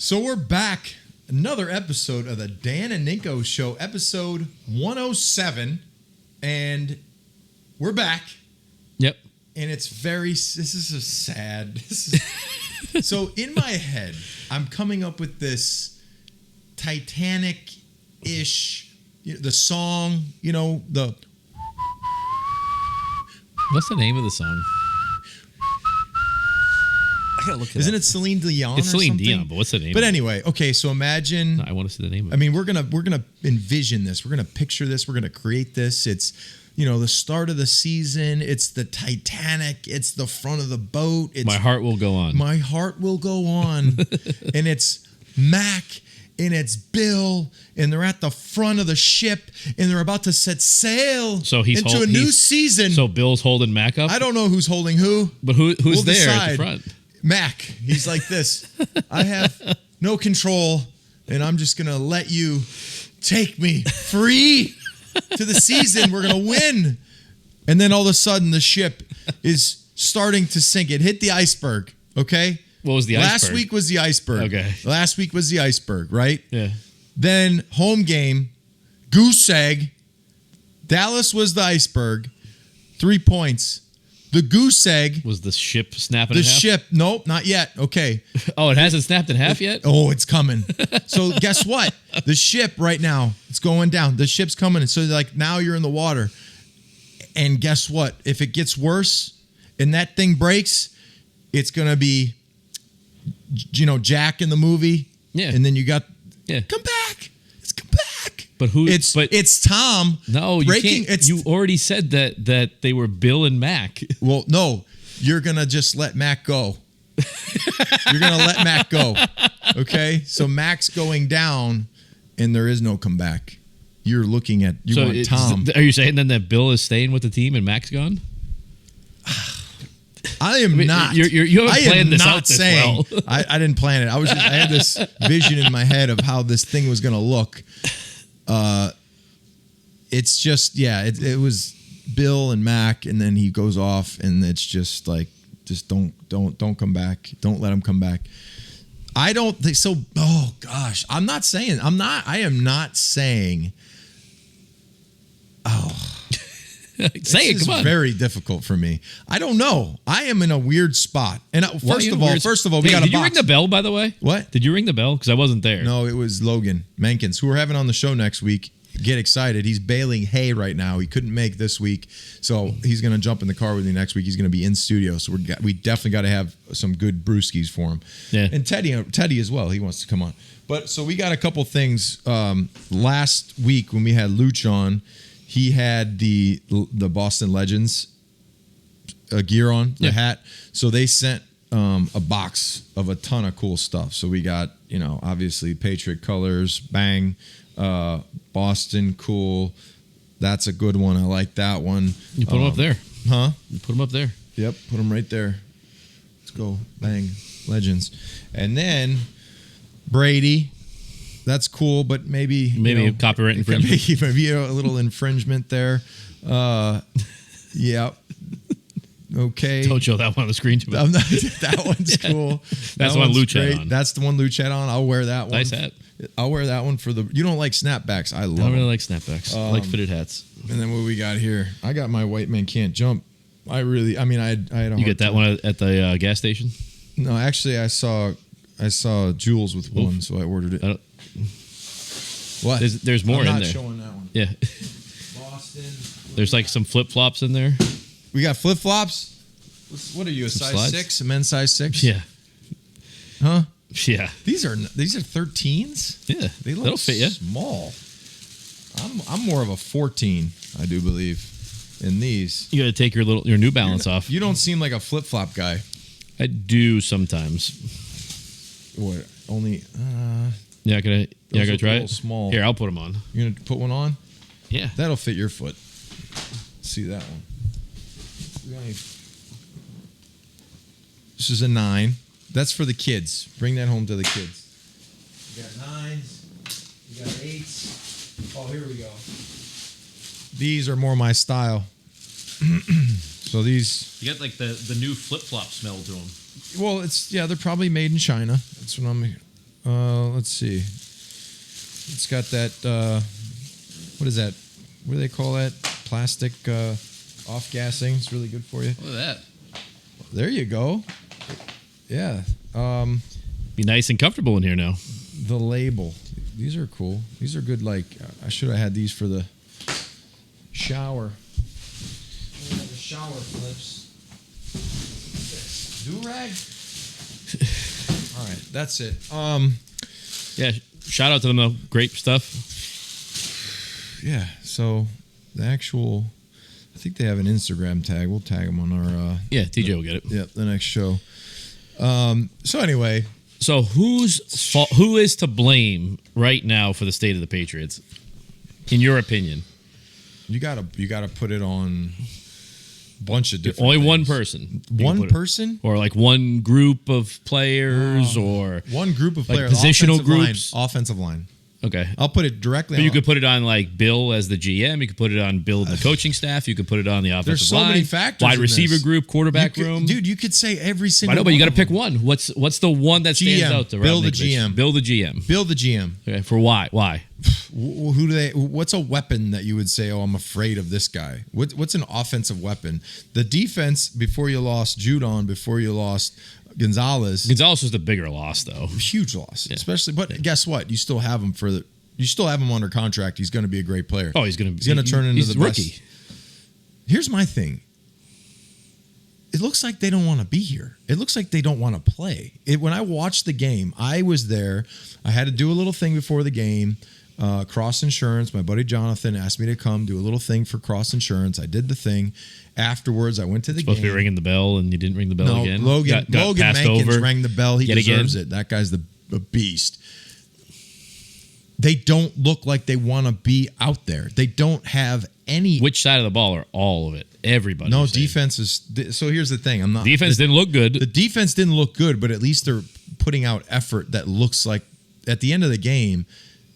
So we're back. Another episode of the Dan and Ninko Show, episode 107. And we're back. Yep. And it's this is a sad. So in my head, I'm coming up with this Titanic-ish, the song, the... What's the name of the song? I gotta look it Isn't up. it Celine Dion? It's Celine something? Dion, but what's the name? But anyway, okay, so imagine. I want to see the name of it. I mean, we're gonna envision this. We're gonna picture this. We're gonna create this. It's the start of the season. It's the Titanic. It's the front of the boat. It's My heart will go on. My heart will go on. And it's Mac and it's Bill, and they're at the front of the ship, and they're about to set sail into a new season. So Bill's holding Mac up? I don't know who's holding who. But who's we'll there decide. at the front? Mac. He's like this. I have no control, and I'm just going to let you take me free to the season. We're going to win. And then all of a sudden, the ship is starting to sink. It hit the iceberg, okay? What was the iceberg? Last week was the iceberg. Okay. Last week was the iceberg, right? Yeah. Then home game, goose egg. Dallas was the iceberg. 3 points. The goose egg. Was the ship snapping The in half? ship, nope, not yet. Okay. Oh, it hasn't snapped in half yet? Oh, it's coming. So guess what? The ship right now, it's going down. The ship's coming. And so now you're in the water. And guess what? If it gets worse and that thing breaks, it's going to be, Jack in the movie. Yeah. And then you got, Yeah. come back. It's come back. But who? It's Tom. No, you breaking. can't. You already said that they were Bill and Mac. Well, no, you're going to just let Mac go. You're going to let Mac go. Okay? So Mac's going down, and there is no comeback. You're looking at, want Tom. Are you saying then that Bill is staying with the team and Mac's gone? I am not. You haven't planned this out this well. I didn't plan it. I had this vision in my head of how this thing was going to look. It's just, it was Bill and Mac, and then he goes off, and it's just like, don't come back. Don't let him come back. I don't think so. Oh gosh, I am not saying. Oh, say it. Come on. Very difficult for me. I don't know. I am in a weird spot. And first of all, we got a box. Did you ring the bell, by the way? What? Did you ring the bell? Because I wasn't there. No, it was Logan Mankins, who we're having on the show next week. Get excited. He's baling hay right now. He couldn't make this week, so he's going to jump in the car with me next week. He's going to be in studio, so we definitely got to have some good brewskis for him. Yeah. And Teddy as well. He wants to come on. But so we got a couple things. Last week when we had Luch on, he had the Boston Legends gear on, the hat. So they sent a box of a ton of cool stuff. So we got, obviously Patriot colors, bang, Boston, cool. That's a good one. I like that one. You put them up there. Huh? You put them up there. Yep, put them right there. Let's go. Bang. Legends. And then Brady. That's cool, but maybe copyright infringement. Maybe a little infringement there. Yeah. Okay. Don't show that one on the screen too much. That one's cool. That's the one Luch had on. That's the one Luch had on. I'll wear that one. Nice hat. I'll wear that one for the. You don't like snapbacks? I love. I don't really them. like snapbacks. I like fitted hats. And then what we got here? I got my White Man Can't Jump. I had a. You get that one at the gas station? No, actually, I saw Jules with one, so I ordered it. What? There's more in there. I'm not showing that one. Yeah. Boston. There's like some flip flops in there. We got flip flops. What are you? A size slides? 6? A men's size 6? Yeah. Huh? Yeah. These are 13s. Yeah. They look That'll fit you. small. I'm more of a 14, I do believe, in these. You got to take your New Balance off. You don't seem like a flip flop guy. I do sometimes. What? Only. Yeah, gonna try a it. little small. Here, I'll put them on. You're gonna put one on? Yeah. That'll fit your foot. Let's see that one. This is a 9. That's for the kids. Bring that home to the kids. You got 9s. You got 8s. Oh, here we go. These are more my style. So these. You got like the new flip flop smell to them. Well, they're probably made in China. That's what I'm Let's see. It's got that. What is that? What do they call that? Plastic off-gassing. It's really good for you. Look at that. There you go. Yeah. Be nice and comfortable in here now. The label. These are cool. These are good. Like, I should have had these for the shower. We have the shower flips. Do-rag? All right, that's it. Yeah, shout out to them though. Great stuff. Yeah, so the actual, I think they have an Instagram tag. We'll tag them on our. Yeah, TJ will get it. Yep, the next show. So anyway. So who is to blame right now for the state of the Patriots, in your opinion? You gotta put it on a bunch of different. Only things. one person. One person, or like one group of players, or one group of like players. Positional groups. Offensive line. Okay, I'll put it directly. But you could put it on like Bill as the GM. You could put it on Bill and the coaching staff. You could put it on the offensive There's so line. many factors. Wide in receiver this. group, quarterback room. Dude, you could say every single. I know, but you got to one pick of them. one. What's the one that stands GM. out? To Bill Rob the Ninkovich? GM. Bill the GM. Bill the GM. Okay, for why? Why? Who do they? What's a weapon that you would say? Oh, I'm afraid of this guy. What's an offensive weapon? The defense before you lost Judon, before you lost Gonzalez. Gonzalez was the bigger loss, though. Huge loss, especially. But guess what? You still have him You still have him under contract. He's going to be a great player. Oh, he's going to turn into the rookie. best. Here's my thing. It looks like they don't want to be here. It looks like they don't want to play. When I watched the game, I was there. I had to do a little thing before the game. Cross Insurance. My buddy Jonathan asked me to come do a little thing for Cross Insurance. I did the thing. Afterwards, I went to the game. Supposed to be ringing the bell, and you didn't ring the bell again. Logan passed Mankins over. rang the bell. He deserves again. it. That guy's a beast. They don't look like they want to be out there. They don't have any. Which side of the ball, or all of it? Everybody. No, defense is. So here's the thing. Defense didn't look good. The defense didn't look good, but at least they're putting out effort that looks like at the end of the game,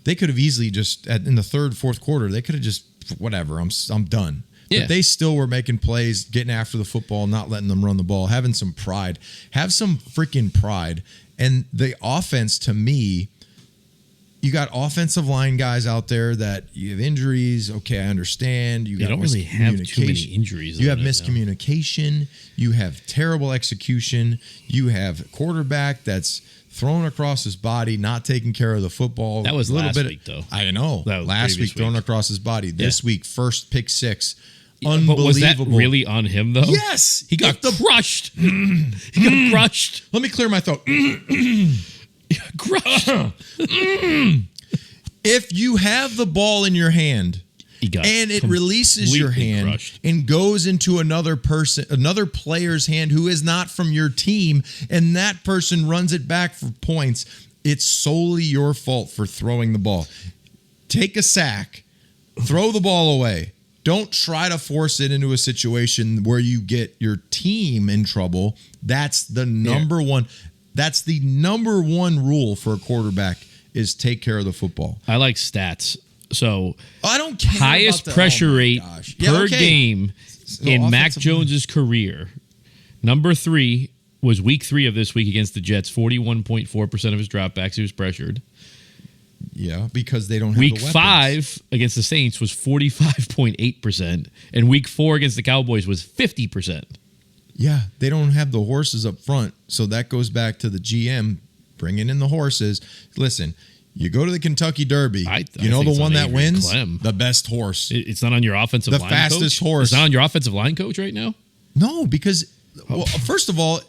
they could have easily just in the third, fourth quarter, they could have just whatever. I'm done. Yeah. But they still were making plays, getting after the football, not letting them run the ball, having some pride. Have some freaking pride. And the offense, to me, you got offensive line guys out there that you have injuries. Okay, I understand. You don't really have too many injuries. You have miscommunication. You have terrible execution. You have quarterback that's thrown across his body, not taking care of the football. That was a little last bit. week, though. I know. That was last week thrown across his body. This week, first pick six. Unbelievable. But was that really on him, though? Yes. He got crushed. He got crushed. Let me clear my throat. Crushed. If you have the ball in your hand and it releases your hand crushed. and goes into another player's hand who is not from your team, and that person runs it back for points, it's solely your fault for throwing the ball. Take a sack, throw the ball away. Don't try to force it into a situation where you get your team in trouble. That's the number one. That's the number one rule for a quarterback is take care of the football. I like stats. So I don't care. Highest pressure rate per game in Mac Jones's career. Number 3 was week 3 of this week against the Jets. 41.4% of his dropbacks he was pressured. Yeah, because they don't have week the weapons. 5 against the Saints was 45.8%, and week 4 against the Cowboys was 50%. Yeah, they don't have the horses up front, so that goes back to the GM bringing in the horses. Listen, you go to the Kentucky Derby. You know the one that wins? The best horse. It's not on your offensive line coach? The fastest horse. It's not on your offensive line coach right now? No, because, well, first of all,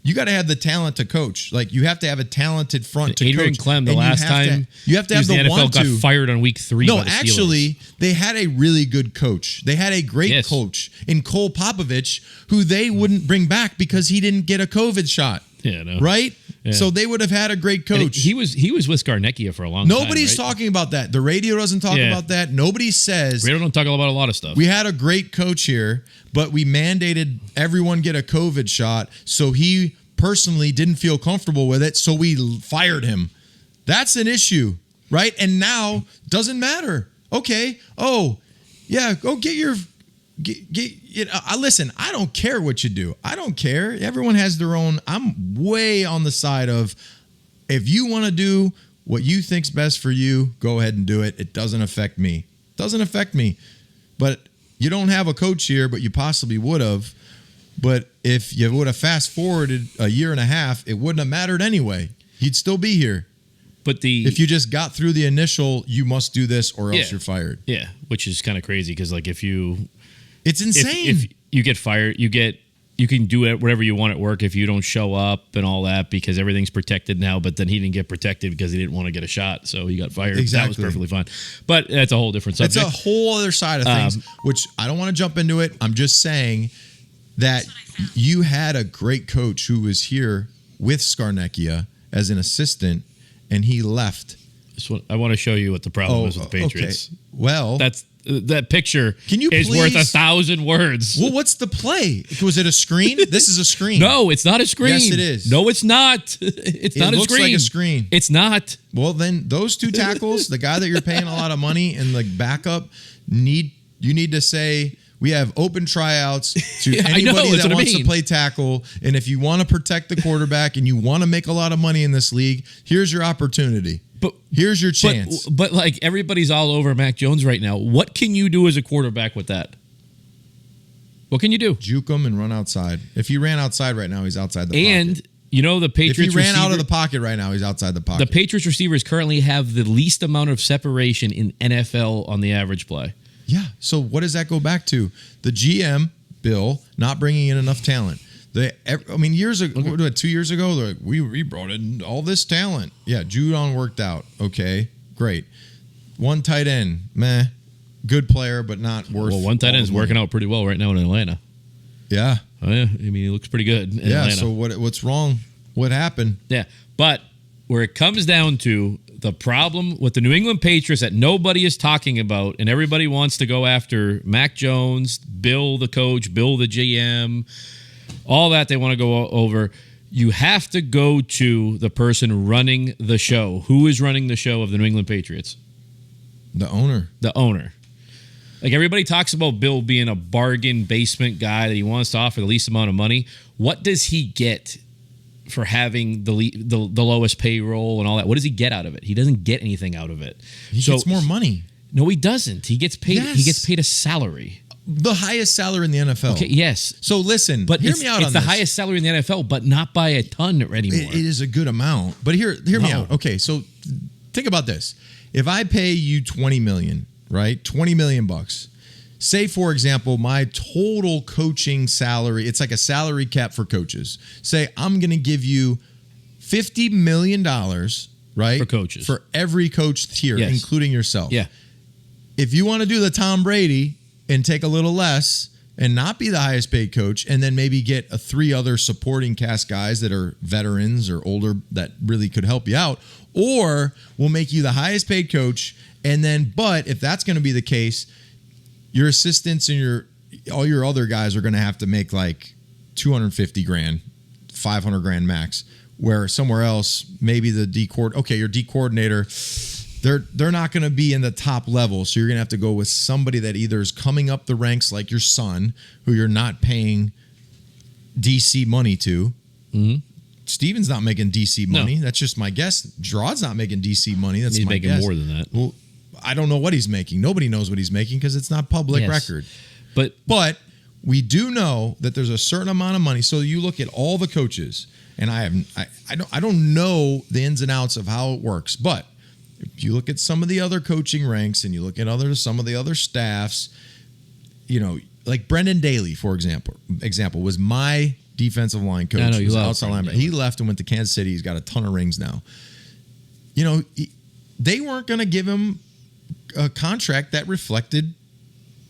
you got to have the talent to coach. Like, you have to have a talented front to coach. Adrian Clem, the last time you have to have the NFL got fired on week 3 No, by the Steelers. actually, they had a really good coach. They had a great coach in Cole Popovich, who they wouldn't bring back because he didn't get a COVID shot. Yeah, no. Right? Yeah. So they would have had a great coach. And he was with Scarnecchia for a long time. Nobody's talking about that. The radio doesn't talk about that. Nobody says. Radio don't talk about a lot of stuff. We had a great coach here, but we mandated everyone get a COVID shot, so he personally didn't feel comfortable with it, so we fired him. That's an issue, right? And now doesn't matter. Okay. Oh, yeah. Go get your. Listen, I don't care what you do. I don't care. Everyone has their own. I'm way on the side of if you want to do what you think's best for you, go ahead and do it. It doesn't affect me. Doesn't affect me. But you don't have a coach here, but you possibly would have. But if you would have fast forwarded a year and a half, it wouldn't have mattered anyway. He'd still be here. But if you just got through the initial, you must do this or else you're fired. Yeah, which is kind of crazy because like it's insane. If you get fired, you can do whatever you want at work if you don't show up and all that because everything's protected now. But then he didn't get protected because he didn't want to get a shot, so he got fired. Exactly. That was perfectly fine. But that's a whole different subject. It's a whole other side of things, which I don't want to jump into it. I'm just saying that you had a great coach who was here with Skarnecchia as an assistant, and he left. I want to show you what the problem is with the Patriots. Okay. Well, that picture Can you is please? worth 1,000 words. Well, what's the play? Was it a screen? This is a screen. No, it's not a screen. Yes, it is. No, it's not. It's not a screen. It looks like a screen. It's not. Well, then those two tackles, the guy that you're paying a lot of money and the backup, you need to say, we have open tryouts to anybody that wants to play tackle. And if you want to protect the quarterback and you want to make a lot of money in this league, here's your opportunity. But here's your chance. But like everybody's all over Mac Jones right now. What can you do as a quarterback with that? What can you do? Juke him and run outside. If he ran outside right now, he's outside the pocket. And you know the Patriots. If he ran out of the pocket right now, he's outside the pocket. The Patriots receivers currently have the least amount of separation in NFL on the average play. Yeah. So what does that go back to? The GM, Bill, not bringing in enough talent. Years ago, 2 years ago, they're like, we brought in all this talent. Yeah, Judon worked out. Okay, great. One tight end, meh. Good player, but not worth. Well, one tight end is working out pretty well right now in Atlanta. Yeah. Oh, yeah. I mean, he looks pretty good in Atlanta. So what's wrong? What happened? Yeah, but where it comes down to the problem with the New England Patriots that nobody is talking about, and everybody wants to go after Mac Jones, Bill the coach, Bill the GM, all that they want to go over. You have to go to the person running the show. Who is running the show of the New England Patriots? The owner. The owner. Like everybody talks about Bill being a bargain basement guy that he wants to offer the least amount of money. What does he get for having the lowest payroll and all that? What does he get out of it? He doesn't get anything out of it. He gets more money. No, he doesn't. He gets paid. Yes. He gets paid a salary. The highest salary in the NFL. Okay, yes. So listen, but hear me out on this. It's the highest salary in the NFL, but not by a ton anymore. It is a good amount. But hear me out. Okay, so think about this. If I pay you $20 million, right? $20 million bucks. Say, for example, my total coaching salary, it's like a salary cap for coaches. Say I'm going to give you $50 million, right? For coaches. For every coach here, yes, including yourself. Yeah. If you want to do the Tom Brady and take a little less and not be the highest paid coach and then maybe get three other supporting cast guys that are veterans or older that really could help you out, or we'll make you the highest paid coach and then, but if that's going to be the case, your assistants and all your other guys are going to have to make like $250,000, $500,000 max, where somewhere else, maybe your D coordinator, they're not going to be in the top level. So you're going to have to go with somebody that either is coming up the ranks like your son, who you're not paying DC money to. Mm-hmm. Steven's not making DC money. No. That's just my guess. Gerard's not making DC money. That's he's my making guess. More than that. Well, I don't know what he's making. Nobody knows what he's making because it's not public record. But we do know that there's a certain amount of money. So you look at all the coaches, and I don't know the ins and outs of how it works. But if you look at some of the other coaching ranks and you look at some of the other staffs, like Brendan Daly, for example, was my defensive line coach. He was outside linebacker. He left and went to Kansas City. He's got a ton of rings now. They weren't going to give him a contract that reflected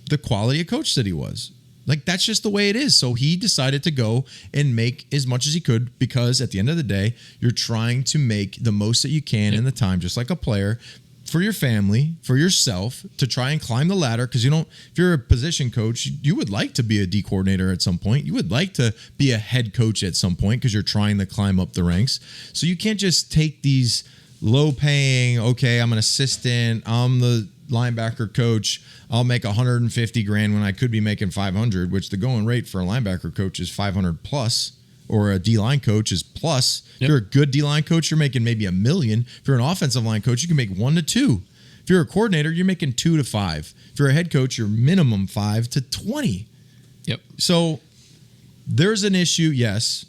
the quality of coach that he was. Like, that's just the way it is. So he decided to go and make as much as he could, because at the end of the day, you're trying to make the most that you can in the time, just like a player, for your family, for yourself, to try and climb the ladder. Because if you're a position coach, you would like to be a D coordinator at some point. You would like to be a head coach at some point because you're trying to climb up the ranks. So you can't just take these low paying, okay, I'm an assistant, I'm the linebacker coach, I'll make $150,000 when I could be making $500,000, which the going rate for a linebacker coach is $500,000 plus. or a D-line coach is plus. Yep. If you're a good D-line coach, you're making maybe $1 million. If you're an offensive line coach, you can make 1 to 2. If you're a coordinator, you're making 2 to 5. If you're a head coach, you're minimum 5 to 20. Yep. So there's an issue, yes.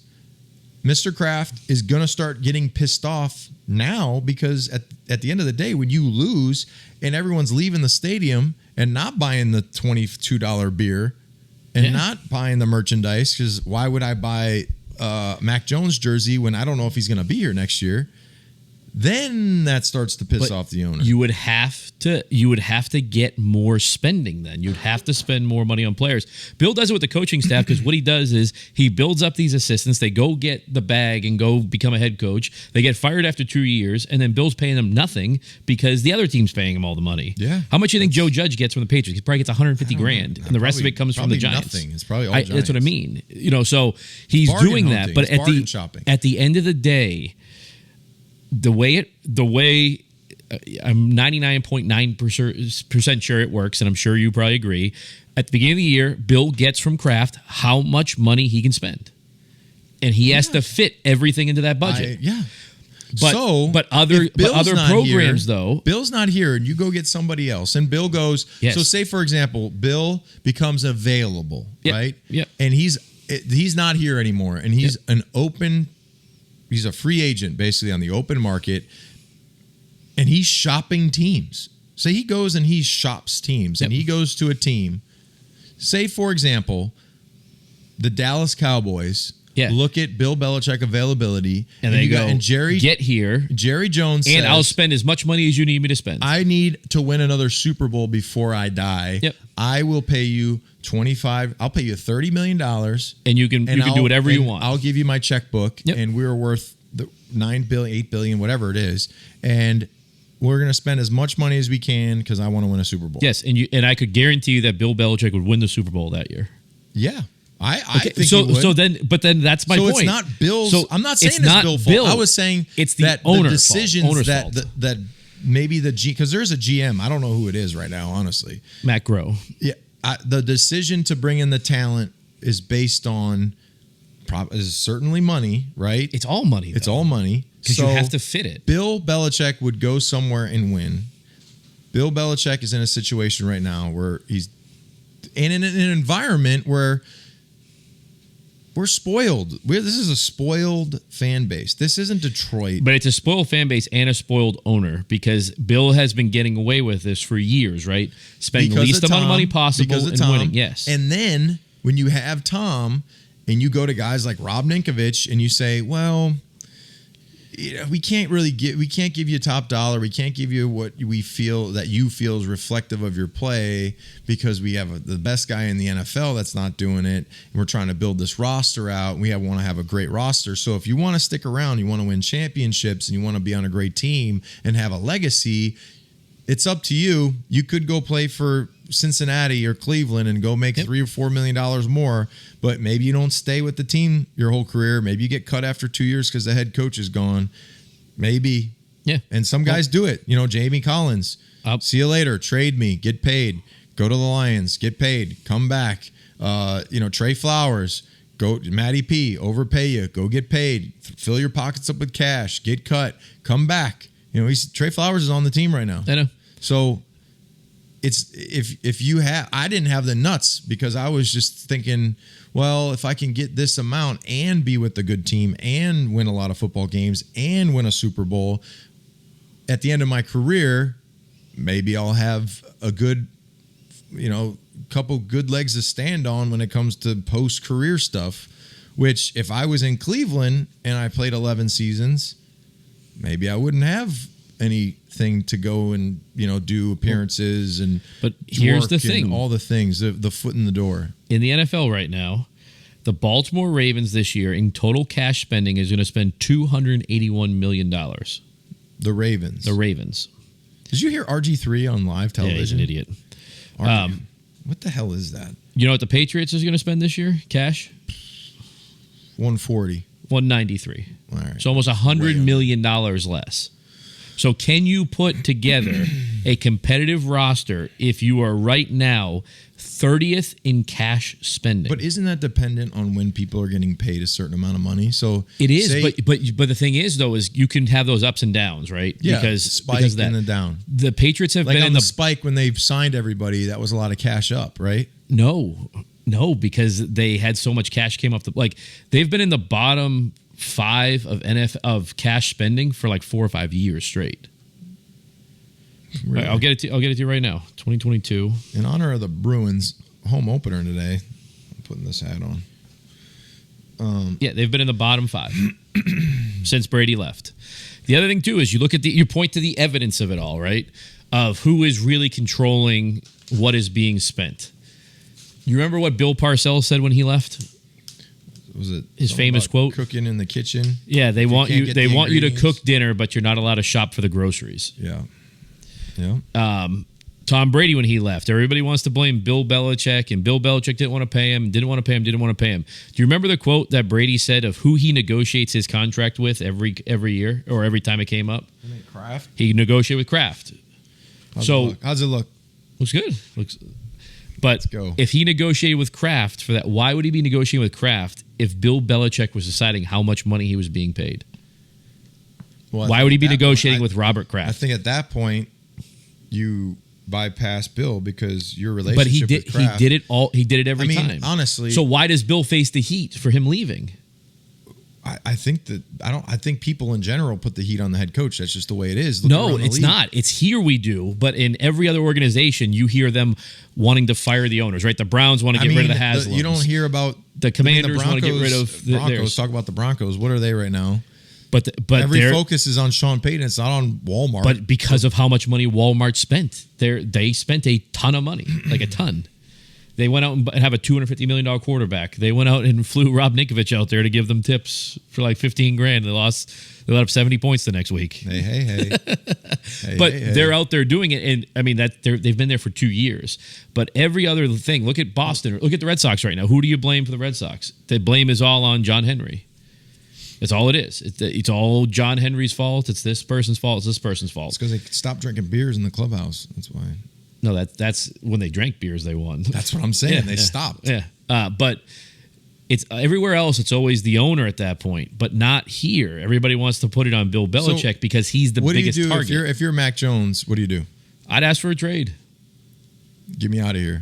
Mr. Kraft is going to start getting pissed off now because at the end of the day, when you lose and everyone's leaving the stadium and not buying the $22 beer and not buying the merchandise, because why would I buy Mac Jones jersey when I don't know if he's going to be here next year? Then that starts to piss off the owner. You would have to get more spending then. You'd have to spend more money on players. Bill does it with the coaching staff because what he does is he builds up these assistants. They go get the bag and go become a head coach. They get fired after 2 years, and then Bill's paying them nothing because the other team's paying him all the money. Yeah. How much do you think Joe Judge gets from the Patriots? He probably gets $150,000, and the rest of it comes from the Giants. Nothing. It's probably all Giants. That's what I mean. So he's bargain doing hunting. that, but Shopping. at the end of the day, the way I'm 99.9% sure it works, and I'm sure you probably agree. At the beginning of the year, Bill gets from Kraft how much money he can spend, and he has to fit everything into that budget. But other programs though, Bill's not here, and you go get somebody else, and Bill goes. Yes. So say for example, Bill becomes available, right? Yeah, and he's not here anymore, and he's He's a free agent basically on the open market, and he's shopping teams. Say he goes and he shops teams, and he goes to a team. Say, for example, the Dallas Cowboys look at Bill Belichick availability, and they go, and get here. Jerry Jones and says, I'll spend as much money as you need me to spend. I need to win another Super Bowl before I die. Yep. I will pay you I'll pay you $30 million. And you can do whatever you want. I'll give you my checkbook, and we're worth the $9 billion, $8 billion, whatever it is. And we're going to spend as much money as we can because I want to win a Super Bowl. Yes, and I could guarantee you that Bill Belichick would win the Super Bowl that year. Yeah. I think he would. So then that's my point. So it's not Bill's. So I'm not saying it's not Bill's Bill. fault. I was saying it's the owner's decisions fault. that maybe because there's a GM. I don't know who it is right now, honestly. Matt Groh. Yeah. The decision to bring in the talent is based on is certainly money, right? It's all money. It's all money. Because you have to fit it. Bill Belichick would go somewhere and win. Bill Belichick is in a situation right now where he's in an environment where we're spoiled. This is a spoiled fan base. This isn't Detroit. But it's a spoiled fan base and a spoiled owner because Bill has been getting away with this for years, right? Spending the least amount of money possible and winning. Yes. And then when you have Tom and you go to guys like Rob Ninkovich and you say, well, we can't give you top dollar. We can't give you what we feel that you feel is reflective of your play because we have the best guy in the NFL that's not doing it. And we're trying to build this roster out. We want to have a great roster. So if you want to stick around, you want to win championships, and you want to be on a great team and have a legacy, it's up to you. You could go play for Cincinnati or Cleveland and go make $3 or $4 million more, but maybe you don't stay with the team your whole career. Maybe you get cut after 2 years because the head coach is gone. Maybe. Yeah. And some guys do it. Jamie Collins. See you later. Trade me. Get paid. Go to the Lions. Get paid. Come back. Trey Flowers. Go. Matty P. Overpay you. Go get paid. Fill your pockets up with cash. Get cut. Come back. Trey Flowers is on the team right now. I know. So it's if you have, I didn't have the nuts because I was just thinking, well, if I can get this amount and be with the good team and win a lot of football games and win a Super Bowl at the end of my career, maybe I'll have a good, couple good legs to stand on when it comes to post-career stuff, which if I was in Cleveland and I played 11 seasons, maybe I wouldn't have anything to go and do appearances and but here's the thing, all the things, the foot in the door in the NFL right now. The Baltimore Ravens this year in total cash spending is going to spend $281 million. The Ravens. Did you hear RG3 on live television? Yeah, he's an idiot. What the hell is that? You know what the Patriots is going to spend this year? Cash? 140. 193. All right. So almost $100 million less. So can you put together a competitive roster if you are right now 30th in cash spending. But isn't that dependent on when people are getting paid a certain amount of money? So it is, but the thing is though is you can have those ups and downs, right? Yeah, because spike because that, and the down. The Patriots have like been on in the spike when they signed everybody. That was a lot of cash up, right? No, because they had so much cash came off they've been in the bottom 5 of cash spending for like 4 or 5 years straight. Really? Right, I'll get it to you right now. 2022. In honor of the Bruins home opener today, I'm putting this hat on. Yeah, they've been in the bottom 5 since Brady left. The other thing too is you point to the evidence of it all, right? Of who is really controlling what is being spent. You remember what Bill Parcells said when he left? Was it his famous quote? Cooking in the kitchen. Yeah, they want you to cook dinner, but you're not allowed to shop for the groceries. Yeah. Tom Brady, when he left, everybody wants to blame Bill Belichick, and Bill Belichick didn't want to pay him. Do you remember the quote that Brady said of who he negotiates his contract with every year or every time it came up? Kraft. He negotiated with Kraft. How's it look? Looks good. But if he negotiated with Kraft for that, why would he be negotiating with Kraft if Bill Belichick was deciding how much money he was being paid? Well, why would he be negotiating with Robert Kraft? I think at that point you bypass Bill because your relationship with Kraft. He did it every time. Honestly. So why does Bill face the heat for him leaving? I think people in general put the heat on the head coach. That's just the way it is. No, it's not. It's here we do, but in every other organization, you hear them wanting to fire the owners. Right? The Browns want to get rid of the Haslam's. You don't hear about the Commanders want to get rid of the Broncos. Theirs. Talk about the Broncos. What are they right now? But every focus is on Sean Payton. It's not on Walmart. But because of how much money Walmart spent, they spent a ton of money, like a ton. They went out and have a $250 million quarterback. They went out and flew Rob Ninkovich out there to give them tips for like $15,000. They let up 70 points the next week. Hey. But they're out there doing it, and I mean they've been there for 2 years. But every other thing, look at Boston, look at the Red Sox right now. Who do you blame for the Red Sox? The blame is all on John Henry. That's all it is. It's all John Henry's fault. It's this person's fault. It's this person's fault. It's because they stopped drinking beers in the clubhouse. That's why. No, that's when they drank beers, they won. That's what I'm saying. They stopped. Yeah. But it's everywhere else. It's always the owner at that point, but not here. Everybody wants to put it on Bill Belichick because he's the biggest target. What do you do if you're Mac Jones? What do you do? I'd ask for a trade. Get me out of here.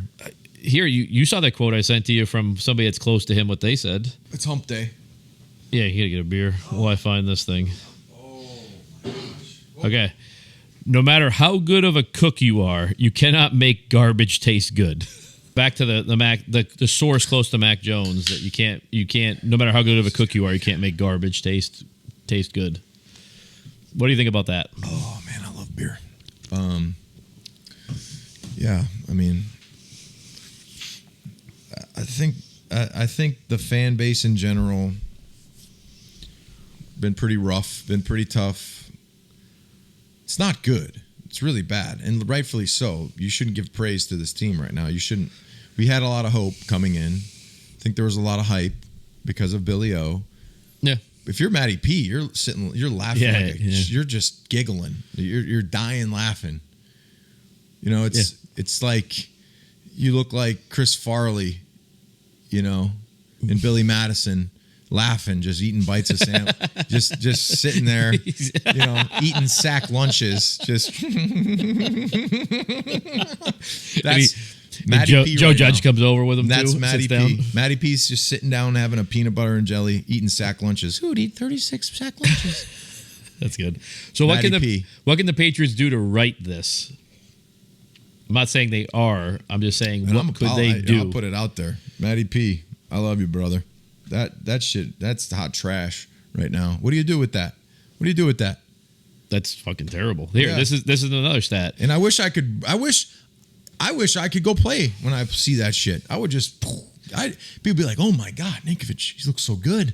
Here, you saw that quote I sent to you from somebody that's close to him. What they said. It's hump day. Yeah, you gotta get a beer while I find this thing. Oh my gosh. Okay. No matter how good of a cook you are, you cannot make garbage taste good. Back to the source close to Mac Jones that you can't. No matter how good of a cook you are, you can't make garbage taste good. What do you think about that? Oh man, I love beer. Yeah, I mean, I think the fan base in general been pretty rough, been pretty tough. It's not good. It's really bad, and rightfully so. You shouldn't give praise to this team right now. You shouldn't. We had a lot of hope coming in. I think there was a lot of hype because of Billy O. Yeah. If you're Matty P, you're laughing. Yeah. You're just giggling. You're dying laughing. You know, it's like you look like Chris Farley, you know, and Billy Madison. Laughing, just eating bites of sandwich, just sitting there, you know, eating sack lunches. Just that's Matty P. Joe Judge comes over with him. That's too, Matty P. Matty P's just sitting down having a peanut butter and jelly, eating sack lunches. Who'd eat 36 sack lunches? That's good. So what can the Patriots do to right this? I'm not saying they are. I'm just saying what could they do? I'll put it out there. Matty P. I love you, brother. That shit, that's hot trash right now. What do you do with that? That's fucking terrible. Here, this is another stat. And I wish I could go play when I see that shit. I would just people be like, "Oh my god, Ninkovich, he looks so good."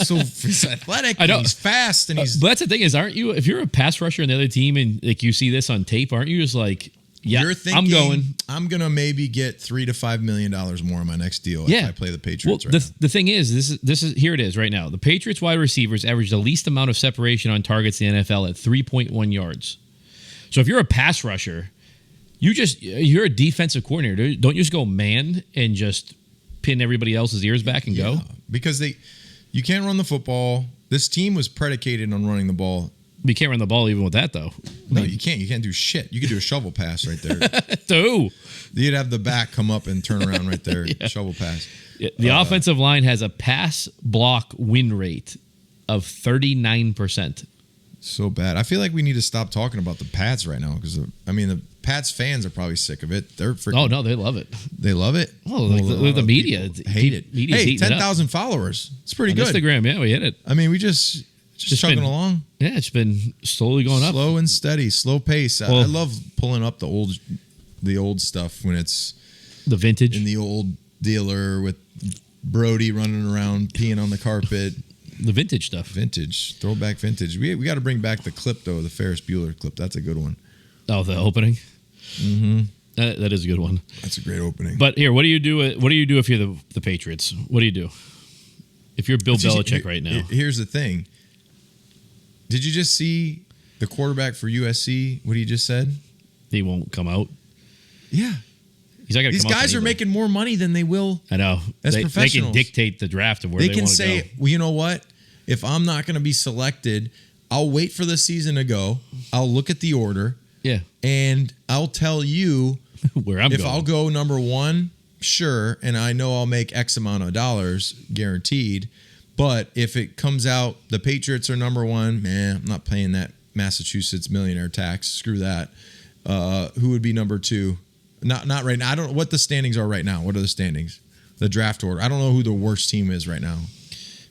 So he's athletic, and he's fast, and he's. But that's the thing is, aren't you? If you're a pass rusher in the other team and like you see this on tape, aren't you just like? Yeah, you're thinking, I'm gonna maybe get $3 to $5 million more on my next deal if I play the Patriots. Well, the thing is, this is here it is right now. The Patriots wide receivers average the least amount of separation on targets in the NFL at 3.1 yards. So if you're a pass rusher, You're a defensive coordinator. Don't you just go man and just pin everybody else's ears back and go? Because you can't run the football. This team was predicated on running the ball. You can't run the ball even with that, though. No, you can't. You can't do shit. You could do a shovel pass right there. Dude. You'd have the back come up and turn around right there. Yeah. Shovel pass. The offensive line has a pass block win rate of 39%. So bad. I feel like we need to stop talking about the Pats right now because, the Pats fans are probably sick of it. They're freaking. Oh, no, they love it. They love it? Oh, the media. Hate it. Hey, 10,000 followers. It's pretty good. Instagram, yeah, we hit it. I mean, we just chugging along. Yeah, it's been slowly going up. Slow and steady, slow pace. I love pulling up the old stuff when it's the vintage in the old dealer with Brody running around peeing on the carpet. The vintage stuff. Vintage. Throwback vintage. We got to bring back the clip, though, the Ferris Bueller clip. That's a good one. Oh, the opening? Mm-hmm. That is a good one. That's a great opening. But here, what do you do? What do you do if you're the Patriots? What do you do? If you're Bill Belichick right now. Here's the thing. Did you just see the quarterback for USC, what he just said? He won't come out. Yeah. He's not gonna These come guys are making more money than they will. I know. As they professionals. They can dictate the draft of where they want to go. They can say, well, you know what? If I'm not going to be selected, I'll wait for the season to go. I'll look at the order. Yeah. And I'll tell you where I'm going. If I'll go number one, sure. And I know I'll make X amount of dollars guaranteed. But if it comes out the Patriots are number one, I'm not paying that Massachusetts millionaire tax. Screw that. Who would be number two? Not right now. I don't know what the standings are right now. What are the standings? The draft order. I don't know who the worst team is right now.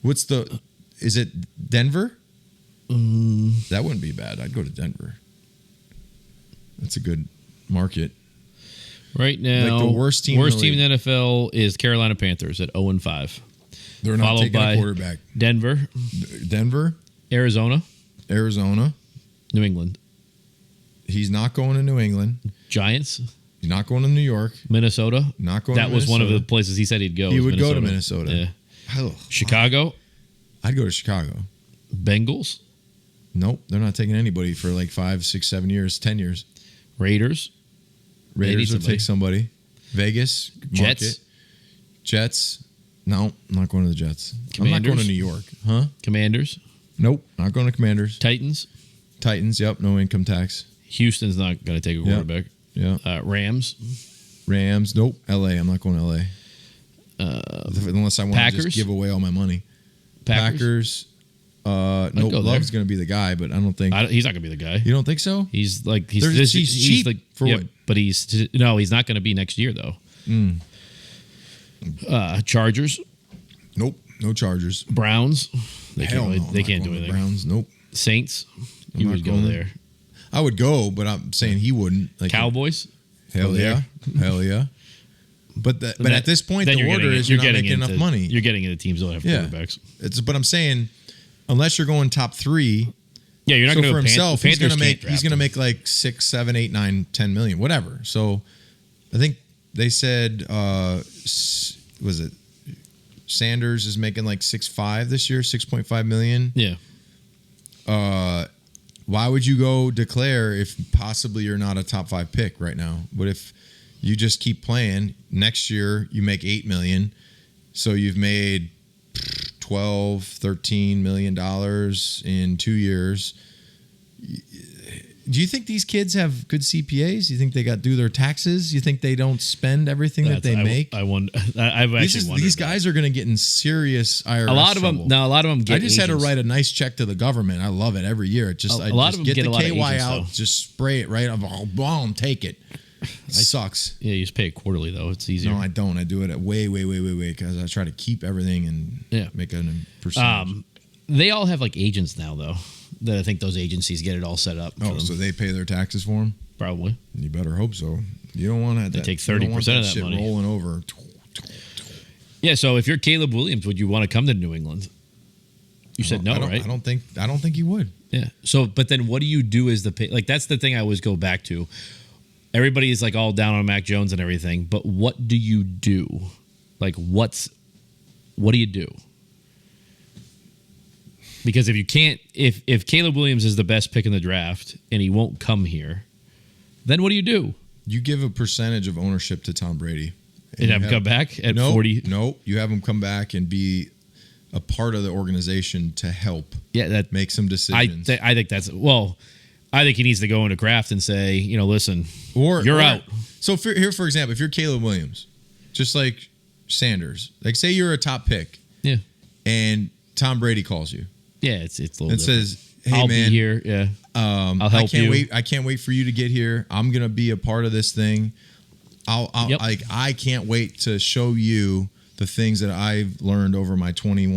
Is it Denver? That wouldn't be bad. I'd go to Denver. That's a good market. Right now, like the worst team in the NFL is Carolina Panthers at 0-5. They're not taking a quarterback. Denver, Arizona, New England. He's not going to New England. Giants. He's not going to New York. Minnesota. Not going to Minnesota. That was one of the places he said he'd go. He would go to Minnesota. Yeah. Oh, Chicago. I'd go to Chicago. Bengals. Nope. They're not taking anybody for like 5, 6, 7 years, 10 years. Raiders will take somebody. Vegas. Jets. No, I'm not going to the Jets. Commanders. I'm not going to New York. Huh? Commanders. Nope. Not going to Commanders. Titans. Yep. No income tax. Houston's not going to take a quarterback. Yeah. Rams. Nope. LA. I'm not going to LA. Unless I want to just give away all my money. Packers. Nope. Love's going to be the guy, but I don't think he's not going to be the guy. You don't think so? He's cheap like, for what? But he's not going to be next year though. Chargers. Nope. No Chargers. Browns. They can't do anything. Browns. Nope. Saints. You would go there. I would go, but I'm saying he wouldn't. Like Cowboys. Hell yeah. But at this point, the order is you're not making enough money. You're getting into teams that don't have quarterbacks. But I'm saying, unless you're going top three, you're not going to for himself. He's going to him. make like 6, 7, 8, 9, 10 million, whatever. So I think they said, was it Sanders is making like 6.5 this year, 6.5 million. Yeah. Why would you go declare if possibly you're not a top 5 pick right now? What if you just keep playing? Next year you make 8 million, so you've made 12, 13 million dollars in 2 years. Do you think these kids have good CPAs? You think they got to do their taxes? You think they don't spend everything that they make? I wonder. I've actually wondered. These guys are going to get in serious IRS A lot of trouble. them get. I just had to write a nice check to the government. I love it every year. It just a lot of them get get the a lot KY of agents, out, though. just spray it right. Boom, take it. It sucks. Yeah, you just pay it quarterly though. It's easier. No, I don't. I do it at way because I try to keep everything and make a percentage. They all have like agents now though. That I think those agencies get it all set up. So they pay their taxes for them? Probably. You better hope so. You don't want to. They take 30% of that shit money rolling over. Yeah. So if you're Caleb Williams, would you want to come to New England? You said no, right? I don't think he would. Yeah. So, but then what do you do as like that's the thing I always go back to. Everybody is like all down on Mac Jones and everything, but what do you do? Like what do you do? Because if you can't, if Caleb Williams is the best pick in the draft and he won't come here, then what do you do? You give a percentage of ownership to Tom Brady. And have him come back at 40. No, you have him come back and be a part of the organization to help. Yeah, that make some decisions. I think that's I think he needs to go into Kraft and say, listen, you're out. So here, for example, if you're Caleb Williams, just like Sanders, like say you're a top pick, yeah, and Tom Brady calls you, yeah, it's a little. And different. Says, "Hey I'll man, be here. Yeah, I'll help you. I can't wait for you to get here. I'm gonna be a part of this thing. I can't wait to show you the things that I've learned over my 20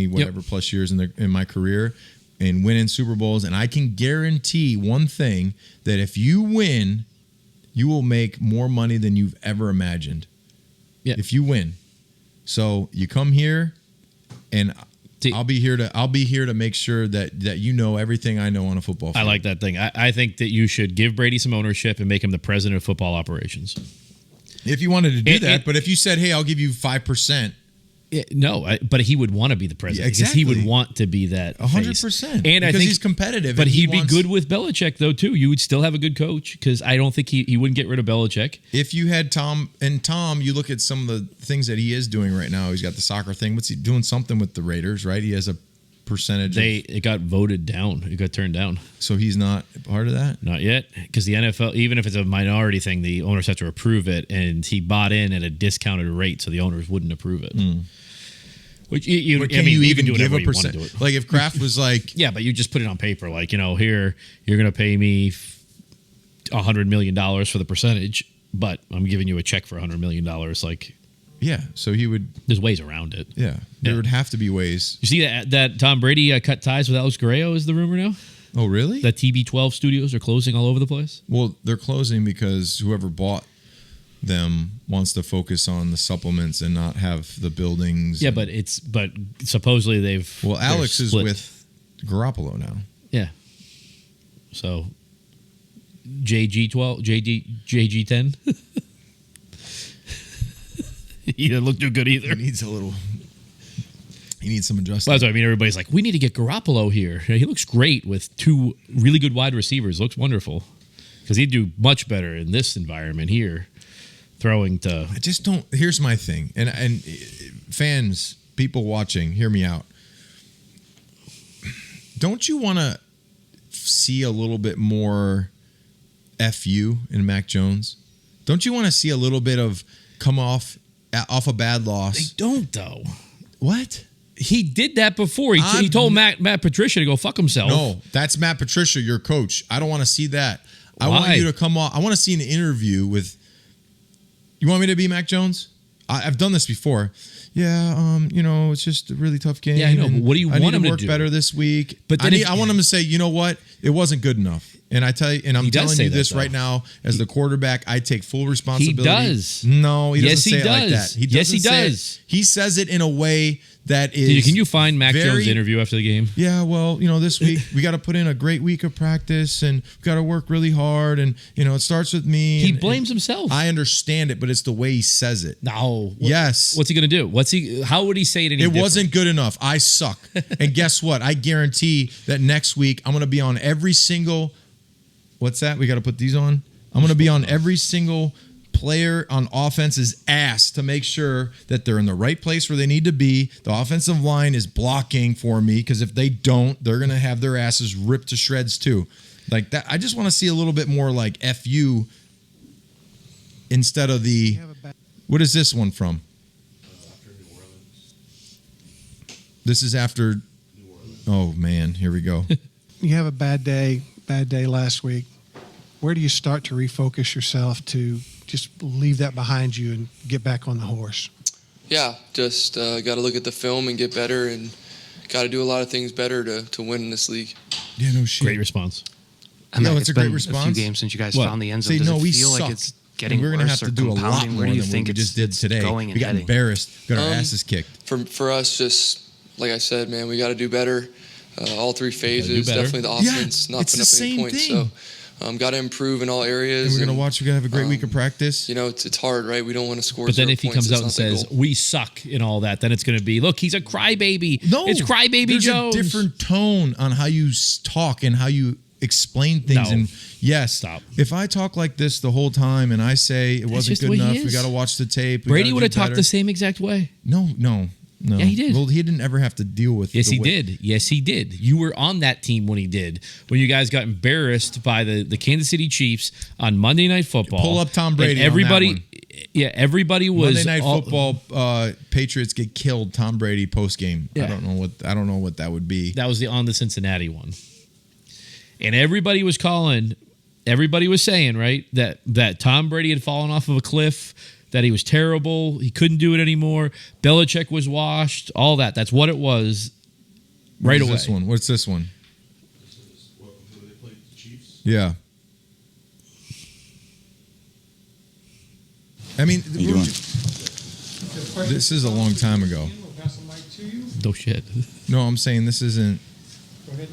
whatever plus years in my career and winning Super Bowls. And I can guarantee one thing, that if you win, you will make more money than you've ever imagined. Yeah. If you win. So you come here and I'll be here to make sure that you know everything I know on a football field. I like that thing. I think that you should give Brady some ownership and make him the president of football operations. If you wanted to do that, but if you said, "Hey, I'll give you 5%," but he would want to be the president. Exactly. Because he would want to be that 100%. And I think he's competitive. But he'd be good with Belichick though too. You would still have a good coach because I don't think he wouldn't get rid of Belichick. If you had Tom, you look at some of the things that he is doing right now. He's got the soccer thing. What's he doing? Something with the Raiders, right? He has a percentage. It got voted down. It got turned down. So he's not part of that? Not yet, because the NFL, even if it's a minority thing, the owners have to approve it, and he bought in at a discounted rate, so the owners wouldn't approve it. Which you even do give a percent? Do like if Kraft was like, yeah, but you just put it on paper, like here you're going to pay me $100 million for the percentage, but I'm giving you a check for $100 million, like. Yeah, so he would. There's ways around it. Yeah, there would have to be ways. You see that Tom Brady cut ties with Alex Guerrero is the rumor now. Oh, really? That TB12 studios are closing all over the place. Well, they're closing because whoever bought them wants to focus on the supplements and not have the buildings. Yeah, but supposedly they've. Well, Alex is with Garoppolo now. Yeah. So JG12, JG10. He didn't look too good either. He needs some adjustment. Well, that's what I mean. Everybody's like, we need to get Garoppolo here. He looks great with two really good wide receivers. Looks wonderful. Because he'd do much better in this environment here, throwing to. I just don't. Here's my thing, and fans, people watching, hear me out. Don't you want to see a little bit more FU in Mac Jones? Don't you want to see a little bit of come off a bad loss? They don't, though. What? He did that before. He told Matt Patricia to go fuck himself. No, that's Matt Patricia, your coach. I don't want to see that. Why? I want you to come off. I want to see an interview with. You want me to be Mac Jones? I've done this before. Yeah, it's just a really tough game. Yeah, I know. But what do you want him to do? I need to work better this week. But then I want him to say, you know what? It wasn't good enough. And I'm telling you this right now, as the quarterback, I take full responsibility. He does. No, he doesn't say it like that. Yes, he does. He says it in a way that is. Can you find Mac Jones' interview after the game? Yeah, well, this week we got to put in a great week of practice and we got to work really hard. And, it starts with me. He blames himself. I understand it, but it's the way he says it. No. Yes. What's he going to do? How would he say it any different? It wasn't good enough. I suck. And guess what? I guarantee that next week I'm going to be on every single. What's that? We got to put these on. I'm going to be on every single player on offense's ass to make sure that they're in the right place where they need to be. The offensive line is blocking for me because if they don't, they're going to have their asses ripped to shreds too. Like that. I just want to see a little bit more like FU instead of the. What is this one from? This is after. Oh man, here we go. You have a bad day last week. Where do you start to refocus yourself to just leave that behind you and get back on the horse? Yeah, just got to look at the film and get better, and got to do a lot of things better to win in this league. Yeah, no shit. Great response. It's a great response. A few games since you guys found the end zone. Does it feel like it's getting worse? We're going to have to do a lot more than we just did today. We got embarrassed, got our asses kicked. For us, just like I said, man, we got to do better. All three phases, definitely the offense not putting up any points. So got to improve in all areas. And we're going to watch. We're going to have a great week of practice. It's hard, right? We don't want to score. But then if he points, comes out and says we suck and all that, then it's going to be, look, he's a crybaby. No, it's crybaby Jones. There's a different tone on how you talk and how you explain things. No. And yes, Stop. If I talk like this the whole time and I say it wasn't good enough, we got to watch the tape. Brady would have talked the same exact way. No. Yeah, he did. Well, he didn't ever have to deal with. Yes, he did. Yes, he did. You were on that team when he did. When you guys got embarrassed by the Kansas City Chiefs on Monday Night Football. Pull up Tom Brady. And everybody, on that one. yeah, everybody was Monday Night Football. Patriots get killed. Tom Brady post game. Yeah. I don't know what that would be. That was on the Cincinnati one, and everybody was calling. Everybody was saying right that Tom Brady had fallen off of a cliff. That he was terrible. He couldn't do it anymore. Belichick was washed. All that. That's what it was. Right away. This one? What's this one? This is welcome to they played the Chiefs. Yeah. I mean, this is a long time ago. No shit. No, I'm saying this isn't.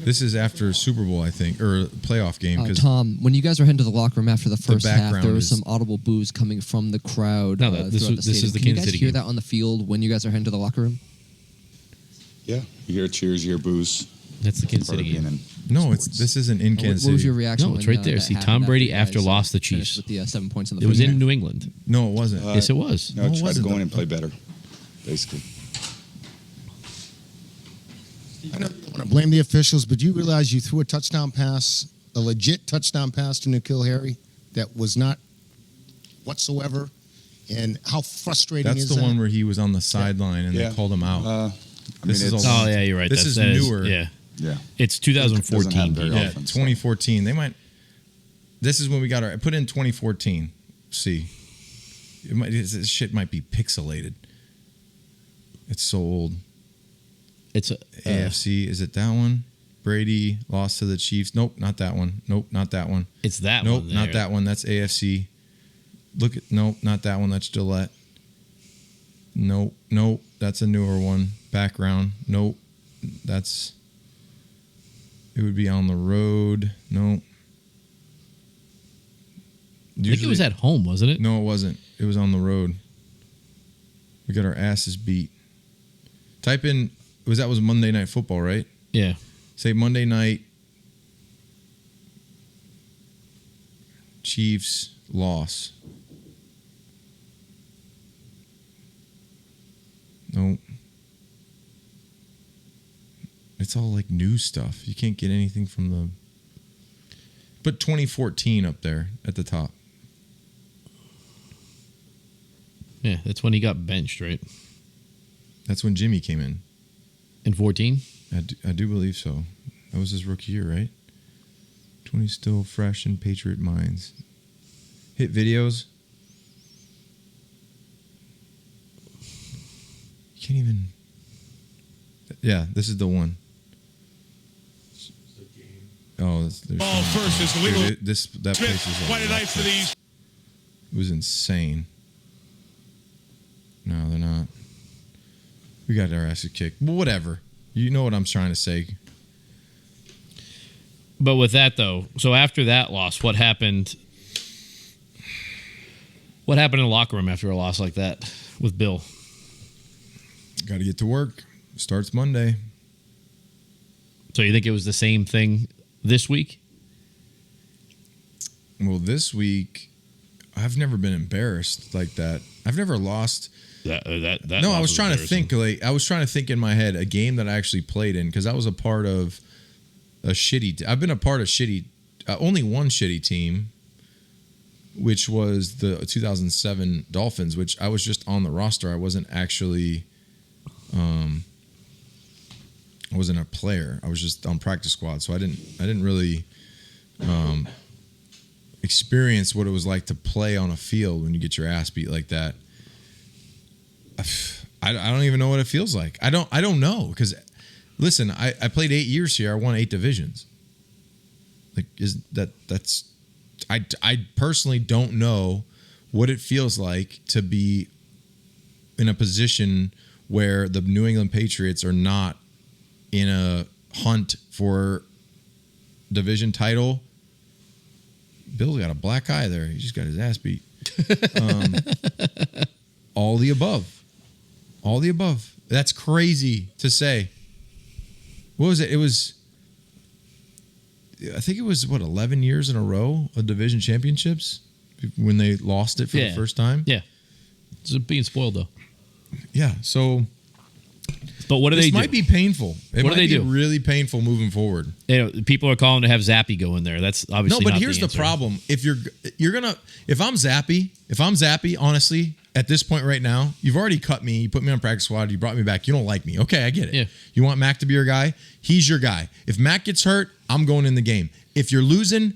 This is after Super Bowl, I think, or playoff game. Tom, when you guys were heading to the locker room after the first half, there was is- some audible boos coming from the crowd. No, this throughout is the the stadium. Can you Kansas guys City hear game. that on the field when you guys are heading to the locker room? Yeah, you hear cheers, you hear boos. That's the Kansas Part of City being game. in No, sports. this isn't in Kansas What was City. your reaction? No, it's when, right there. that See, happened Tom Brady you after guys, lost the finished Chiefs. with the 7 points in the It was first in half? New England. No, it wasn't. Yes, it was. No, No, it try to wasn't go in though. and play better, basically. I don't want to blame the officials, but you realize you threw a touchdown pass, a legit touchdown pass to N'Keal Harry that was not whatsoever, and how frustrating That's is the that? one where he was on the sideline and Yeah. they called him out. I mean, This is it's, a Oh yeah, you're right. This is That newer. Yeah, yeah. it's Doesn't 2014. happen very Pete. Yeah, often, so. 2014. They might. This is when we got our. Put in 2014. See, this shit might be pixelated. It's so old. It's a AFC. Is it that one? Brady lost to the Chiefs. Nope, not that one. Nope, not that one. It's that Nope, one. not there. that one. That's AFC. Look at nope, not that one. That's Gillette. Nope, that's a newer one. Background. Nope, that's. It would be on the road. Nope. I think it was at home, wasn't it? No, it wasn't. It was on the road. We got our asses beat. Type in. That was Monday Night Football, right? Yeah. Say Monday night. Chiefs loss. No. It's all like new stuff. You can't get anything from the. Put 2014 up there at the top. Yeah, that's when he got benched, right? That's when Jimmy came in. In 14? I do believe so. That was his rookie year, right? 20 still fresh in Patriot minds. Hit videos. You can't even. Yeah, this is the one. Oh, Ball first is illegal. Dude, that place was Quite a night for these. It was insane. No, they're not. We got our asses kicked. But whatever. You know what I'm trying to say. But with that though, so after that loss, what happened? What happened in the locker room after a loss like that with Bill? Got to get to work. Starts Monday. So you think it was the same thing this week? Well, this week, I've never been embarrassed like that. I've never lost. That No, I was trying to think. I was trying to think in my head a game that I actually played in because I was a part of a shitty. I've been a part of only one shitty team, which was the 2007 Dolphins, which I was just on the roster. I wasn't actually. I wasn't a player. I was just on practice squad, so I didn't really experience what it was like to play on a field when you get your ass beat like that. I don't even know what it feels like. I don't know because, listen, I played 8 years here. I won 8 divisions. Like I personally don't know what it feels like to be in a position where the New England Patriots are not in a hunt for division title. Bill's got a black eye there. He just got his ass beat. All the above. All the above. That's crazy to say. What was it? It was I think it was 11 years in a row of division championships when they lost it for the first time. Yeah, it's being spoiled though. Yeah, so. But what do they do? This might be painful. It what do might they be do? Really painful moving forward. People are calling to have Zappy go in there. That's obviously no. But not here's the the problem: if if I'm Zappy, honestly, at this point right now, you've already cut me. You put me on practice squad. You brought me back. You don't like me. Okay, I get it. Yeah. You want Mac to be your guy? He's your guy. If Mac gets hurt, I'm going in the game. If you're losing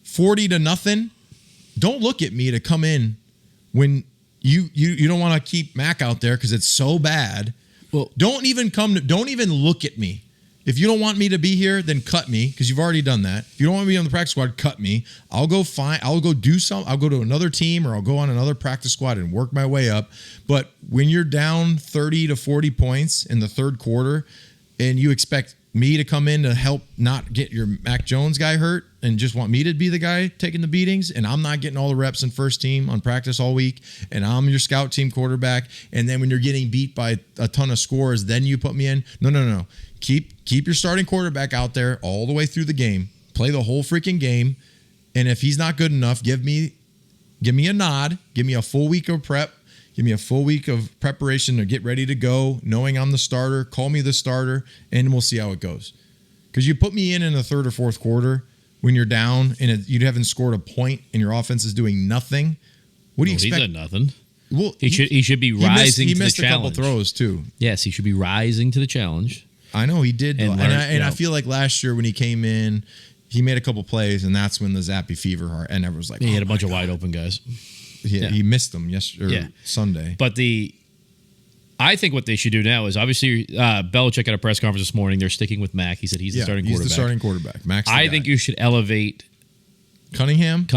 40-0, don't look at me to come in when you don't want to keep Mac out there because it's so bad. Well, don't even look at me. If you don't want me to be here, then cut me because you've already done that. If you don't want me on the practice squad, cut me. I'll go do something. I'll go to another team or I'll go on another practice squad and work my way up. But when you're down 30 to 40 points in the third quarter and you expect me to come in to help not get your Mac Jones guy hurt and just want me to be the guy taking the beatings and I'm not getting all the reps in first team on practice all week and I'm your scout team quarterback and then when you're getting beat by a ton of scores, then you put me in. No. Keep your starting quarterback out there all the way through the game. Play the whole freaking game. And if he's not good enough, give me a nod. Give me a full week of prep. Give me a full week of preparation to get ready to go, knowing I'm the starter. Call me the starter, and we'll see how it goes. Because you put me in the third or fourth quarter when you're down and you haven't scored a point and your offense is doing nothing. What do you expect? He's done nothing. Well, he should be rising to the challenge. He missed a couple throws too. Yes, he should be rising to the challenge. I know he did, and I feel like last year when he came in, he made a couple plays, and that's when the Zappy fever heart, and everyone was like, he had a bunch of wide open guys. He missed them Sunday. But I think what they should do now is obviously Belichick at a press conference this morning. They're sticking with Mac. He said he's the starting quarterback. He's the starting quarterback. Mac's the I guy. think you should elevate Cunningham.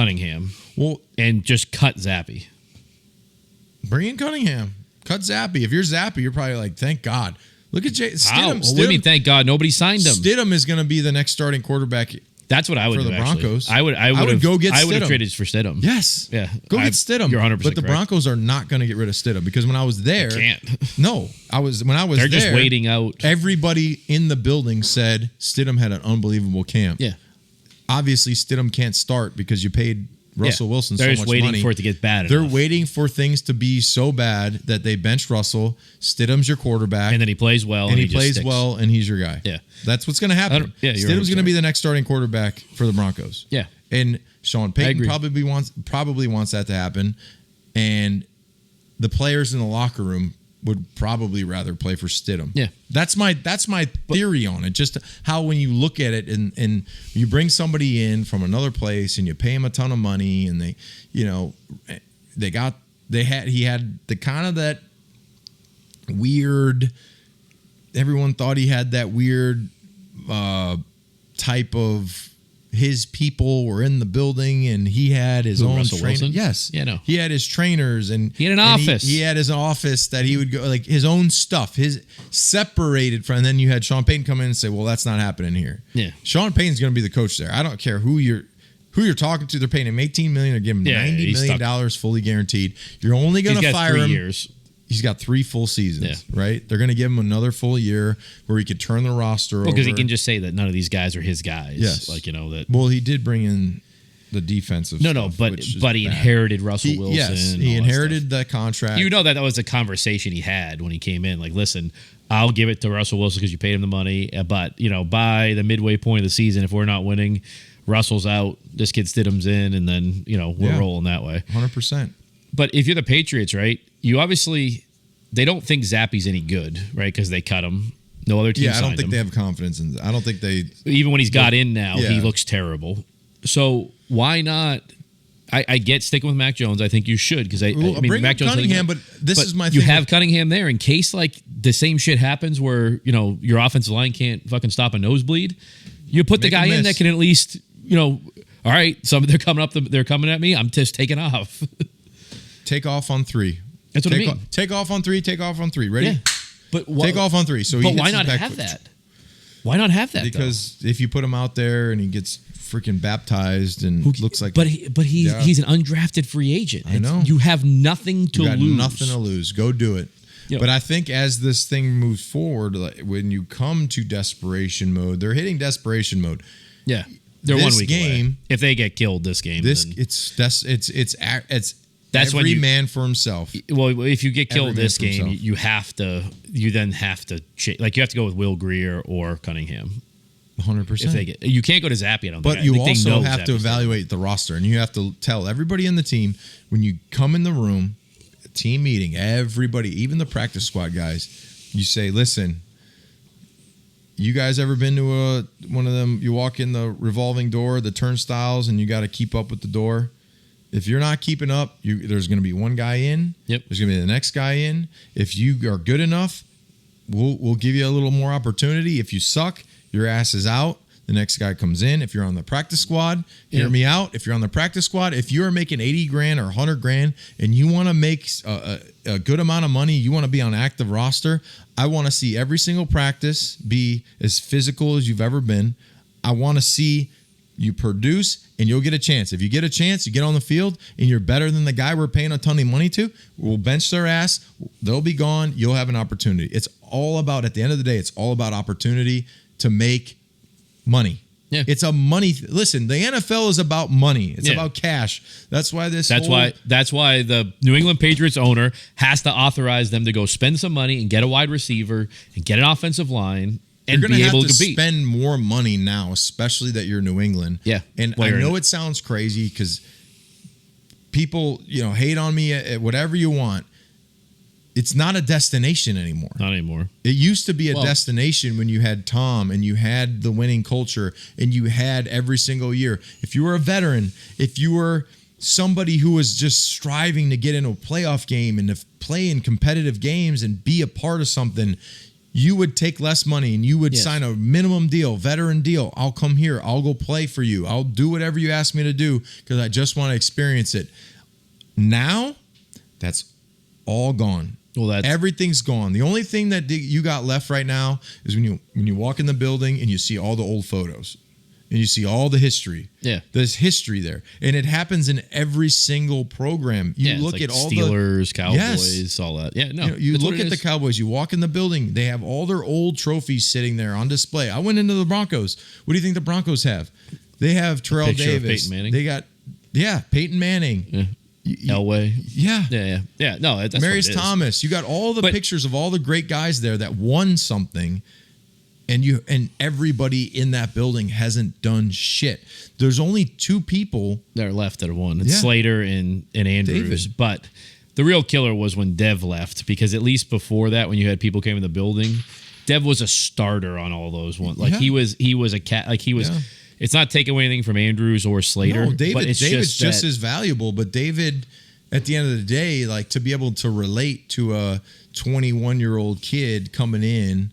Well, and just cut Zappy. Bring in Cunningham. Cut Zappy. If you're Zappy, you're probably like, thank God. Look at Stidham. What do you mean, thank God? Nobody signed him. Stidham is going to be the next starting quarterback. That's what I would for do, the Broncos. I would go get Stidham. I would have traded for Stidham. Yes. Yeah. Go get Stidham. You're 100% But the correct. Broncos are not going to get rid of Stidham because when I was there, They can't. No, when I was They're there, just waiting out. Everybody in the building said Stidham had an unbelievable camp. Yeah. Obviously, Stidham can't start because you paid Russell Wilson so They're much just waiting money. for it to get bad They're enough. waiting for things to be so bad that they bench Russell. Stidham's your quarterback. And then he plays well. And he just plays sticks. well, and he's your guy. Yeah. That's what's going to happen. you're Stidham's going to be the next starting quarterback for the Broncos. Yeah. And Sean I Payton agree. probably wants that to happen. And the players in the locker room would probably rather play for Stidham. Yeah. That's my theory on it. Just how when you look at it and you bring somebody in from another place and you pay him a ton of money and he had the kind of that weird, everyone thought he had that weird type of, his people were in the building and he had his own Russell trainer. Wilson? Yes. Yeah, no. He had his trainers and he had an office. He had his office that he would go, like his own stuff, his separated from, and then you had Sean Payton come in and say, well, that's not happening here. Yeah. Sean Payton's going to be the coach there. I don't care who you're talking to. They're paying him $18 million or give him $90 million fully guaranteed. You're only going to fire him 3 years. He's got 3 full seasons, right? They're going to give him another full year where he could turn the roster over. Because he can just say that none of these guys are his guys. Yes. That. Well, he did bring in the defensive stuff, but he bad. inherited Russell Wilson. Yes, he inherited the contract. You know that was a conversation he had when he came in. Like, listen, I'll give it to Russell Wilson because you paid him the money. But, by the midway point of the season, if we're not winning, Russell's out, this kid Stidham's in, and then, we're rolling that way. 100%. But if you're the Patriots, right, you obviously, they don't think Zappy's any good, right, because they cut him. No other team Yeah, I don't signed think him. they have confidence in I don't think they... Even when he's got in now, he looks terrible. So why not... I get sticking with Mac Jones. I think you should because bring Mac up Jones. Cunningham, but this is my you thing. have Cunningham there in case like the same shit happens where your offensive line can't fucking stop a nosebleed. You put the Make guy him in miss. that can at least all right. They're coming up. They're coming at me. I'm just taking off. Take off on 3. That's what I mean. Take off on 3. Take off on 3. Ready? Yeah. But take off on 3. So but why not have that? Why not have that? Because if you put him out there and he gets freaking baptized and looks like, he's an undrafted free agent. I know. You have nothing to lose. Nothing to lose. Go do it. Yep. But I think as this thing moves forward, like when you come to desperation mode, they're hitting desperation mode. Yeah. They're 1 week game, away. If they get killed this game, that's every man for himself. Well, if you get killed this game, you then have to like you have to go with Will Greer or Cunningham. 100%. You can't go to Zappy. I don't think. But you also have to evaluate the roster, and you have to tell everybody in the team when you come in the room, team meeting, everybody, even the practice squad guys, you say, listen, you guys ever been to one of them? You walk in the revolving door, the turnstiles, and you got to keep up with the door. If you're not keeping up, there's going to be one guy in. Yep. There's going to be the next guy in. If you are good enough, we'll give you a little more opportunity. If you suck, your ass is out. The next guy comes in. If you're on the practice squad, hear me out. If you're on the practice squad, if you're making 80 grand or 100 grand and you want to make a good amount of money, you want to be on active roster, I want to see every single practice be as physical as you've ever been. I want to see you produce, and you'll get a chance. If you get a chance, you get on the field, and you're better than the guy we're paying a ton of money to, we'll bench their ass. They'll be gone. You'll have an opportunity. It's all about, at the end of the day, it's all about opportunity to make money. Yeah. It's a money. Listen, the NFL is about money. It's about cash. That's why That's why the New England Patriots owner has to authorize them to go spend some money and get a wide receiver and get an offensive line. And you're going to have to compete. spend more money now, especially that you're New England. Yeah. And I know it sounds crazy because people, hate on me at whatever you want. It's not a destination anymore. Not anymore. It used to be a destination when you had Tom and you had the winning culture and you had every single year. If you were a veteran, if you were somebody who was just striving to get into a playoff game and to play in competitive games and be a part of something, you would take less money and you would sign a minimum deal, veteran deal. I'll come here. I'll go play for you. I'll do whatever you ask me to do because I just want to experience it. Now, that's all gone. Well, everything's gone. The only thing that you got left right now is when you walk in the building and you see all the old photos and you see all the history. Yeah, there's history there, and it happens in every single program. You look at all Steelers, Cowboys, all that. Yeah, no, you look at the Cowboys. You walk in the building; they have all their old trophies sitting there on display. I went into the Broncos. What do you think the Broncos have? They have Terrell Davis. Peyton Manning. They got Peyton Manning. Yeah. Elway. Yeah. No, that's Marius Thomas. You got all the pictures of all the great guys there that won something, and everybody in that building hasn't done shit. There's only two people that are left that have won. It's Slater and Andrews. David. But the real killer was when Dev left, because at least before that, when you had people came in the building, Dev was a starter on all those ones. Like he was a cat. Like he was. Yeah. It's not taking away anything from Andrews or Slater. No, David's just as valuable. But David, at the end of the day, like to be able to relate to a 21-year-old kid coming in,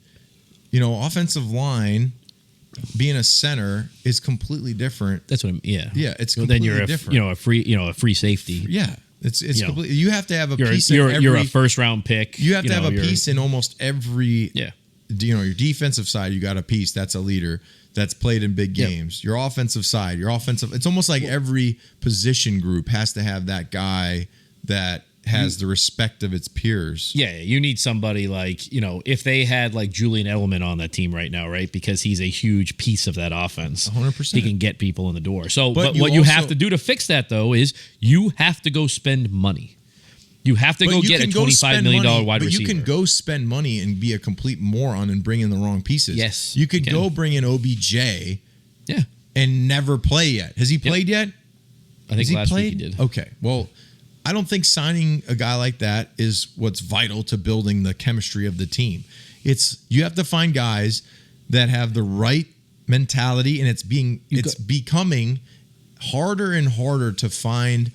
offensive line, being a center is completely different. That's what I'm. Yeah, it's completely then you're different. a free safety. Yeah, it's completely. You have to have a piece. You're a first round pick. You have to have a piece in almost every. Yeah. Your defensive side, you got a piece that's a leader. That's played in big games. Your offensive side, it's almost like every position group has to have that guy that has the respect of its peers. Yeah, you need somebody like, if they had like Julian Edelman on that team right now, right? Because he's a huge piece of that offense. 100%. He can get people in the door. So, but what you have to do to fix that, though, is you have to go spend money. You have to go get a $25 million wide receiver. But you can go spend money and be a complete moron and bring in the wrong pieces. Yes. You could go bring in OBJ and never play yet. Has he played yet? I think last week he did. Okay. Well, I don't think signing a guy like that is what's vital to building the chemistry of the team. You have to find guys that have the right mentality, and it's becoming harder and harder to find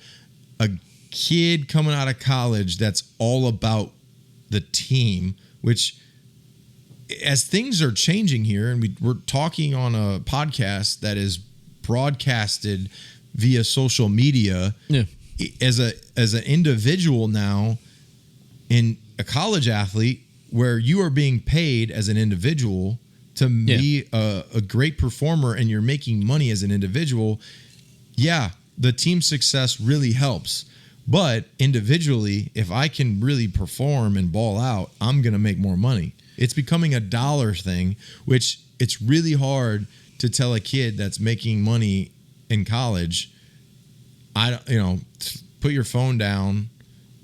a kid coming out of college that's all about the team, which as things are changing here, and we're talking on a podcast that is broadcasted via social media, as an individual now, in a college athlete, where you are being paid as an individual to be a great performer and you're making money as an individual, the team success really helps. But individually, if I can really perform and ball out, I'm going to make more money. It's becoming a dollar thing, which it's really hard to tell a kid that's making money in college, put your phone down.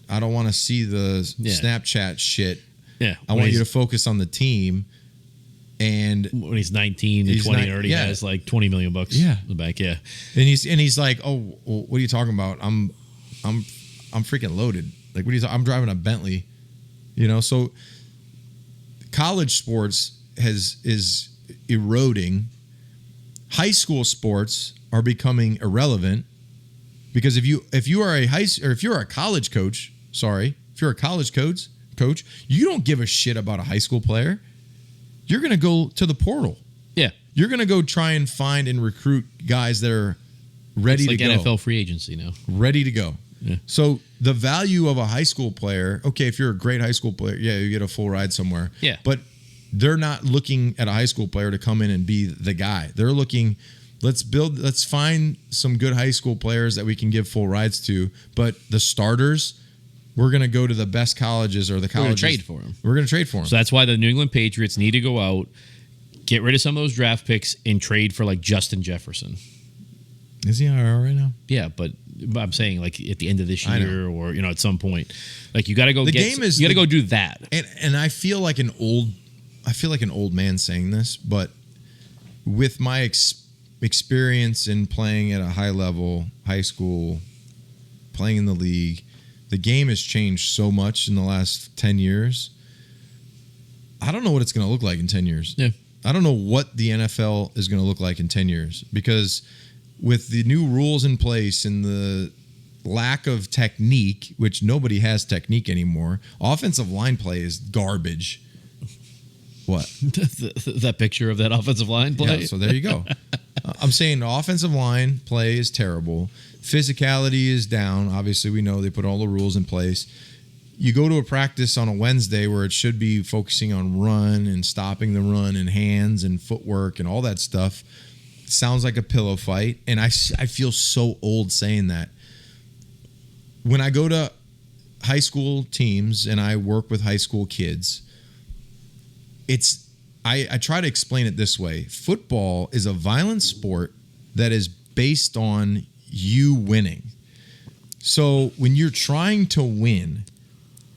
I don't want to see the Snapchat shit. Yeah. I want you to focus on the team. And when he's 19 and 20, already has like $20 million in the bank. Yeah. And he's like, oh, well, what are you talking about? I'm freaking loaded. Like, what are you I'm driving a Bentley, so college sports is eroding. High school sports are becoming irrelevant because if you are a college coach, you don't give a shit about a high school player. You're going to go to the portal. Yeah. You're going to go try and find and recruit guys that are ready to go. It's like NFL free agency now. Ready to go. Yeah. So the value of a high school player, okay, if you're a great high school player, you get a full ride somewhere. Yeah. But they're not looking at a high school player to come in and be the guy. They're looking, let's find some good high school players that we can give full rides to. But the starters, we're going to go to the best colleges or the colleges. We're going to trade for them. We're going to trade for them. So that's why the New England Patriots need to go out, get rid of some of those draft picks, and trade for like Justin Jefferson. Is he IR right now? Yeah, but I'm saying like at the end of this year or at some point, like you got to go. You got to go do that. And I feel like an old man saying this, but with my experience in playing at a high level, high school, playing in the league, the game has changed so much in the last 10 years. I don't know what it's going to look like in 10 years. Yeah. I don't know what the NFL is going to look like in 10 years because with the new rules in place and the lack of technique, which nobody has technique anymore, offensive line play is garbage. What? That picture of that offensive line play? Yeah, so there you go. I'm saying the offensive line play is terrible. Physicality is down. Obviously, we know they put all the rules in place. You go to a practice on a Wednesday where it should be focusing on run and stopping the run and hands and footwork and all that stuff. It sounds like a pillow fight. And I feel so old saying that. When I go to high school teams and I work with high school kids, I try to explain it this way. Football is a violent sport that is based on you winning. So when you're trying to win,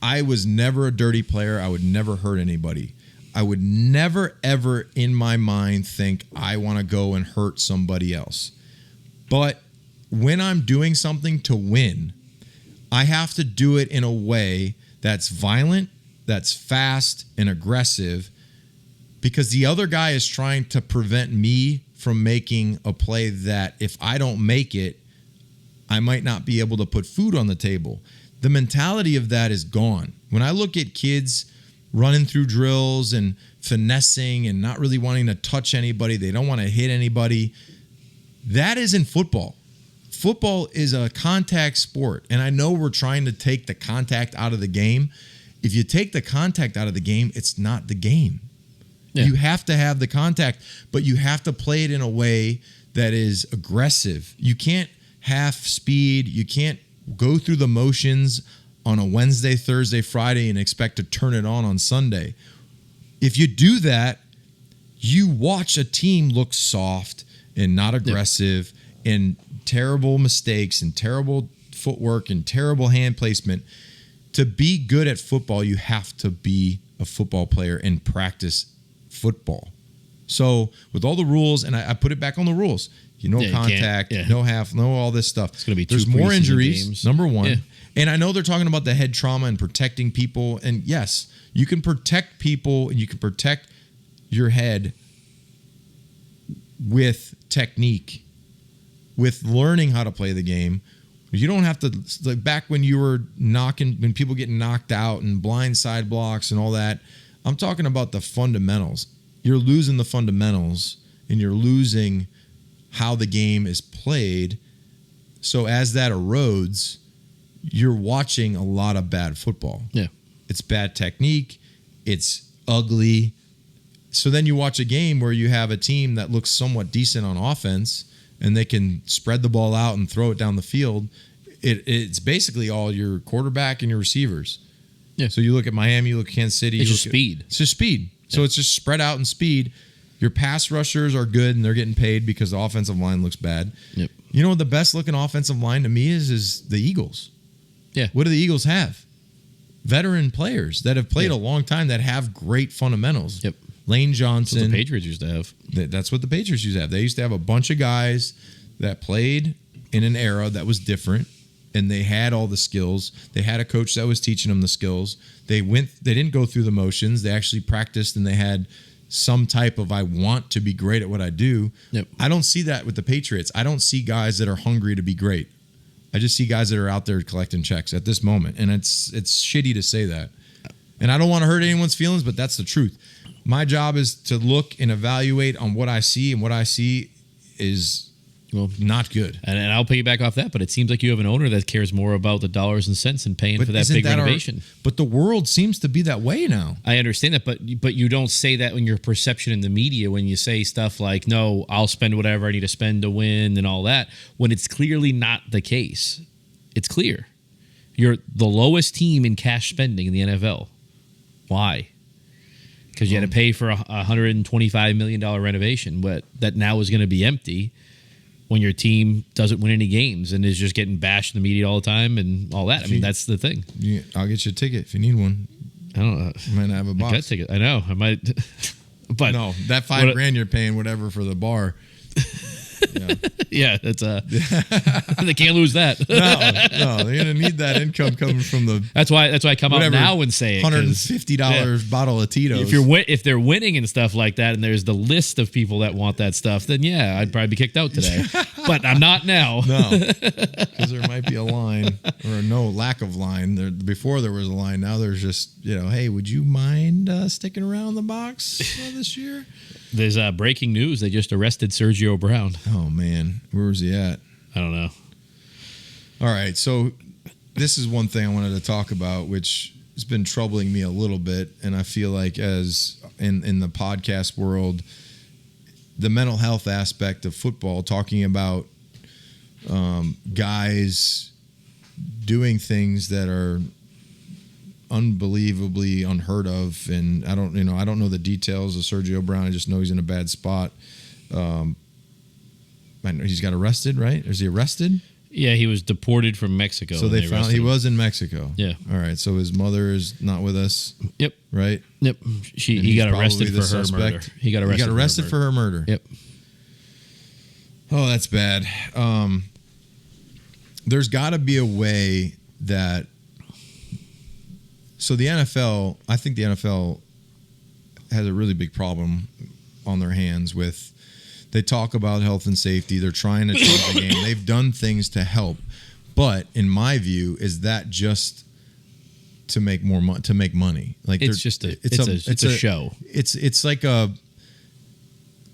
I was never a dirty player. I would never hurt anybody. I would never, ever in my mind think I want to go and hurt somebody else. But when I'm doing something to win, I have to do it in a way that's violent, that's fast and aggressive, because the other guy is trying to prevent me from making a play that if I don't make it, I might not be able to put food on the table. The mentality of that is gone. When I look at kids running through drills and finessing and not really wanting to touch anybody, they don't want to hit anybody, that isn't football. Football is a contact sport, and I know we're trying to take the contact out of the game. If you take the contact out of the game, it's not the game. Yeah. You have to have the contact, but you have to play it in a way that is aggressive. You can't half speed. You can't go through the motions on a Wednesday, Thursday, Friday and expect to turn it on Sunday. If you do that, you watch a team look soft and not aggressive and terrible mistakes and terrible footwork and terrible hand placement. To be good at football, you have to be a football player and practice football. So with all the rules, and I put it back on the rules, contact, no half, no all this stuff. It's going to be there's more injuries. Number one, and I know they're talking about the head trauma and protecting people, and yes, you can protect people and you can protect your head with technique, with learning how to play the game. You don't have to, like back when you were when people get knocked out and blind side blocks and all that. I'm talking about the fundamentals. You're losing the fundamentals and you're losing how the game is played. So as that erodes, you're watching a lot of bad football. Yeah. It's bad technique. It's ugly. So then you watch a game where you have a team that looks somewhat decent on offense and they can spread the ball out and throw it down the field. It's basically all your quarterback and your receivers. Yeah. So you look at Miami, you look at Kansas City. It's just speed. It's just speed. So it's just spread out and speed. Your pass rushers are good and they're getting paid because the offensive line looks bad. Yep. You know what the best looking offensive line to me is the Eagles. Yeah. What do the Eagles have? Veteran players that have played a long time that have great fundamentals. Yep. Lane Johnson. That's what the Patriots used to have. That's what the Patriots used to have. They used to have a bunch of guys that played in an era that was different, and they had all the skills. They had a coach that was teaching them the skills. They didn't go through the motions. They actually practiced, and they had some type of I want to be great at what I do. Yep. I don't see that with the Patriots. I don't see guys that are hungry to be great. I just see guys that are out there collecting checks at this moment, and it's shitty to say that. And I don't want to hurt anyone's feelings, but that's the truth. My job is to look and evaluate on what I see, and what I see is not good. And I'll piggyback off that, but it seems like you have an owner that cares more about the dollars and cents and paying for that big renovation. But the world seems to be that way now. I understand that, but you don't say that in your perception in the media when you say stuff like, no, I'll spend whatever I need to spend to win and all that, when it's clearly not the case. It's clear. You're the lowest team in cash spending in the NFL. Why? Because you had to pay for a $125 million renovation, but that now is going to be empty when your team doesn't win any games and is just getting bashed in the media all the time and all that. I mean, that's the thing. Yeah, I'll get you a ticket if you need one. I don't know. You might not have a box. I got a ticket. I know. I might. But no, that $5,000 you're paying whatever for the bar. Yeah, that's they can't lose that. No, they're gonna need that income coming from the. That's why I come out now and say it, $150 bottle of Tito's. If they're winning and stuff like that, and there's the list of people that want that stuff, then yeah, I'd probably be kicked out today. But I'm not now. No, because there might be a line or no lack of line. Before there was a line, now there's just hey, would you mind sticking around the box this year? There's breaking news. They just arrested Sergio Brown. Oh, man. Where was he at? I don't know. All right. So this is one thing I wanted to talk about, which has been troubling me a little bit. And I feel like as in the podcast world, the mental health aspect of football, talking about guys doing things that are unbelievably unheard of, and I don't know the details of Sergio Brown. I just know he's in a bad spot. I know he's got arrested, right? Is he arrested? Yeah, he was deported from Mexico. So they found he was in Mexico. Yeah. All right. So his mother is not with us. Yep. Right. Yep. He got arrested for her murder. He got arrested for her murder. Yep. Oh, that's bad. There's got to be a way that. So the NFL, I think the NFL has a really big problem on their hands with, they talk about health and safety. They're trying to change the game. They've done things to help. But in my view, is that just to make more money, to make money? Like it's just it's a show. It's like a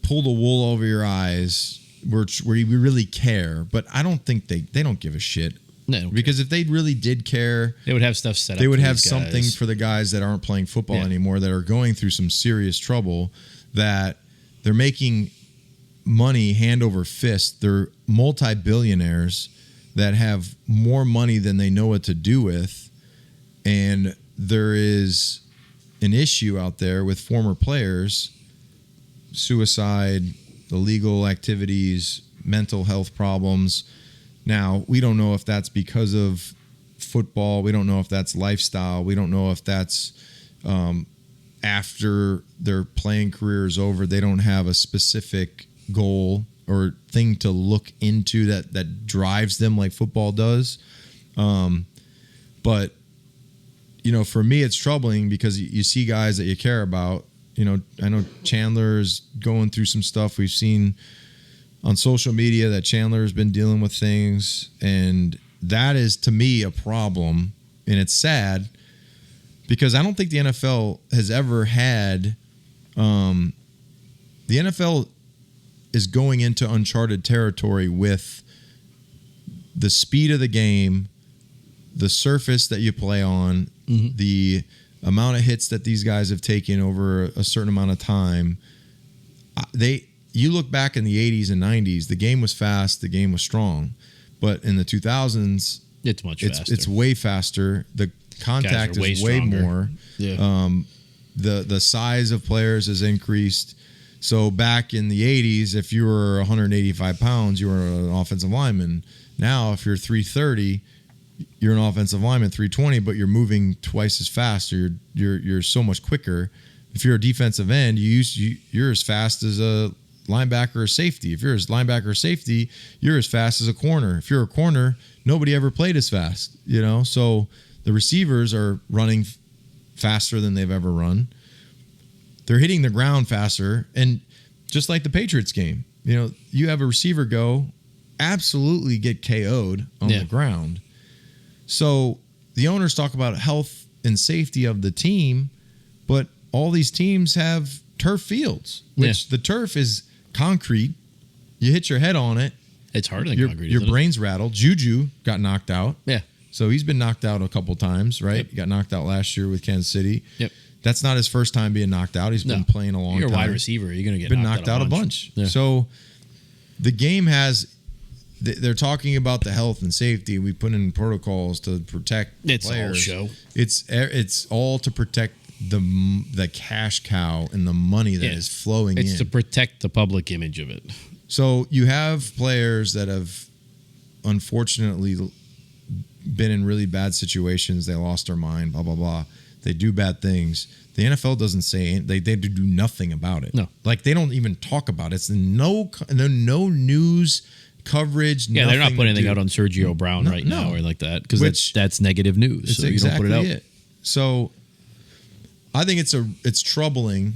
pull the wool over your eyes where we really care. But I don't think they don't give a shit. No, because if they really did care, they would have stuff set up. They would have something for the guys that aren't playing football anymore, that are going through some serious trouble, that they're making money hand over fist. They're multi-billionaires that have more money than they know what to do with. And there is an issue out there with former players, suicide, illegal activities, mental health problems. Now, we don't know if that's because of football. We don't know if that's lifestyle. We don't know if that's after their playing career is over. They don't have a specific goal or thing to look into that drives them like football does. But, for me, it's troubling because you see guys that you care about. I know Chandler's going through some stuff. We've seen on social media that Chandler has been dealing with things, and that is, to me, a problem. And it's sad because I don't think the NFL has ever had the NFL is going into uncharted territory with the speed of the game, the surface that you play on, the amount of hits that these guys have taken over a certain amount of time. You look back in the 80s and 90s, the game was fast, the game was strong. But in the 2000s, it's much faster. It's way faster. The contact is way more. Yeah. The size of players has increased. So back in the 80s, if you were 185 pounds, you were an offensive lineman. Now, if you're 330, you're an offensive lineman, 320, but you're moving twice as fast. Or you're so much quicker. If you're a defensive end, you're as fast as a linebacker or safety. If you're a linebacker or safety, you're as fast as a corner. If you're a corner, nobody ever played as fast. So the receivers are running faster than they've ever run. They're hitting the ground faster, and just like the Patriots game, you have a receiver go absolutely get KO'd on the ground. So the owners talk about health and safety of the team, but all these teams have turf fields, which the turf is concrete. You hit your head on it. It's harder than concrete. Your brain's rattled. Juju got knocked out. Yeah. So he's been knocked out a couple times, right? Yep. He got knocked out last year with Kansas City. Yep. That's not his first time being knocked out. He's been playing a long time. You're a wide receiver. You're going to get knocked out a bunch. Yeah. So the game they're talking about the health and safety. We put in protocols to protect players. It's all show. It's all to protect the cash cow and the money that is flowing in. It's to protect the public image of it. So you have players that have unfortunately been in really bad situations. They lost their mind, blah, blah, blah. They do bad things. The NFL doesn't say they do nothing about it. No. Like they don't even talk about it. It's no news coverage. Yeah, they're not putting anything out on Sergio Brown now or like that because that's negative news. So you don't put it out. So I think it's troubling.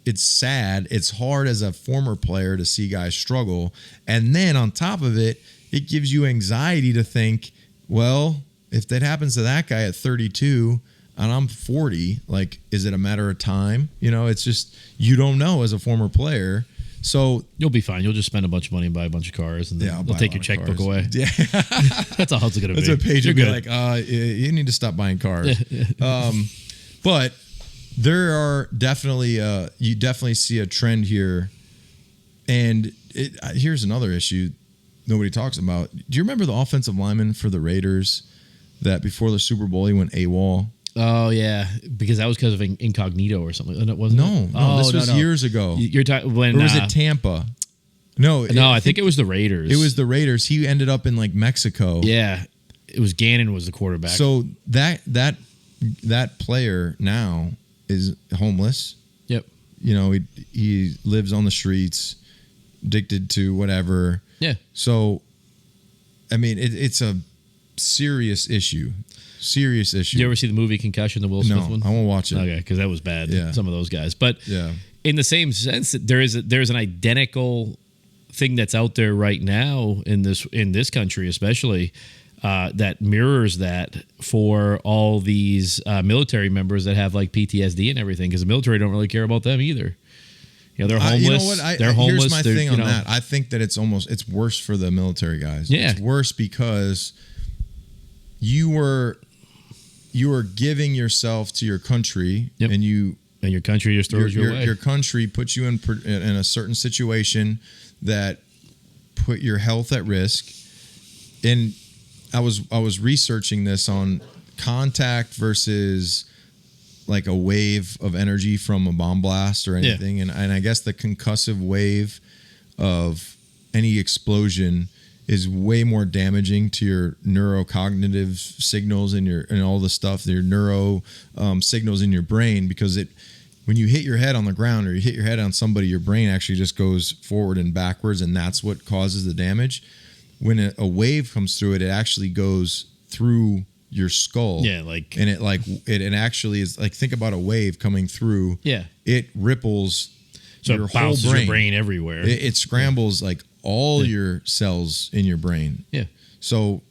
It's sad. It's hard as a former player to see guys struggle. And then on top of it, it gives you anxiety to think, well, if that happens to that guy at 32 and I'm 40, like, is it a matter of time? It's just, you don't know as a former player. So you'll be fine. You'll just spend a bunch of money and buy a bunch of cars, and then they'll take your checkbook away. Yeah, that's all it's going to be. That's what Paige would be like. You need to stop buying cars. But there are definitely you definitely see a trend here, and here's another issue nobody talks about. Do you remember the offensive lineman for the Raiders that before the Super Bowl he went AWOL? Oh yeah, because that was because of incognito or something. It wasn't. This was years ago. You're talking when? Or was it Tampa? No, I think it was the Raiders. It was the Raiders. He ended up in like Mexico. Yeah, it was Gannon was the quarterback. So that player now is homeless. Yep. He lives on the streets, addicted to whatever. Yeah. So, I mean, it's a serious issue. Serious issue. Did you ever see the movie Concussion, the Will Smith one? I won't watch it. Okay, because that was bad. Yeah. Some of those guys, but in the same sense, that there's an identical thing that's out there right now in this country, especially that mirrors that for all these military members that have like PTSD and everything, because the military don't really care about them either. They're homeless. You know what? They're homeless. Here's my thing on that. I think that it's worse for the military guys. Yeah. It's worse because you were giving yourself to your country, and your country just throws you away. Your country puts you in a certain situation that put your health at risk. And I was researching this on contact versus like a wave of energy from a bomb blast or anything, and I guess the concussive wave of any explosion is way more damaging to your neurocognitive signals and all the stuff, your neuro signals in your brain, because when you hit your head on the ground or you hit your head on somebody, your brain actually just goes forward and backwards, and that's what causes the damage. When a wave comes through it actually goes through your skull. Yeah, and it actually is like, think about a wave coming through. Yeah, it ripples. So your it bounces whole brain. your brain everywhere. It scrambles like all your cells in your brain. Yeah. So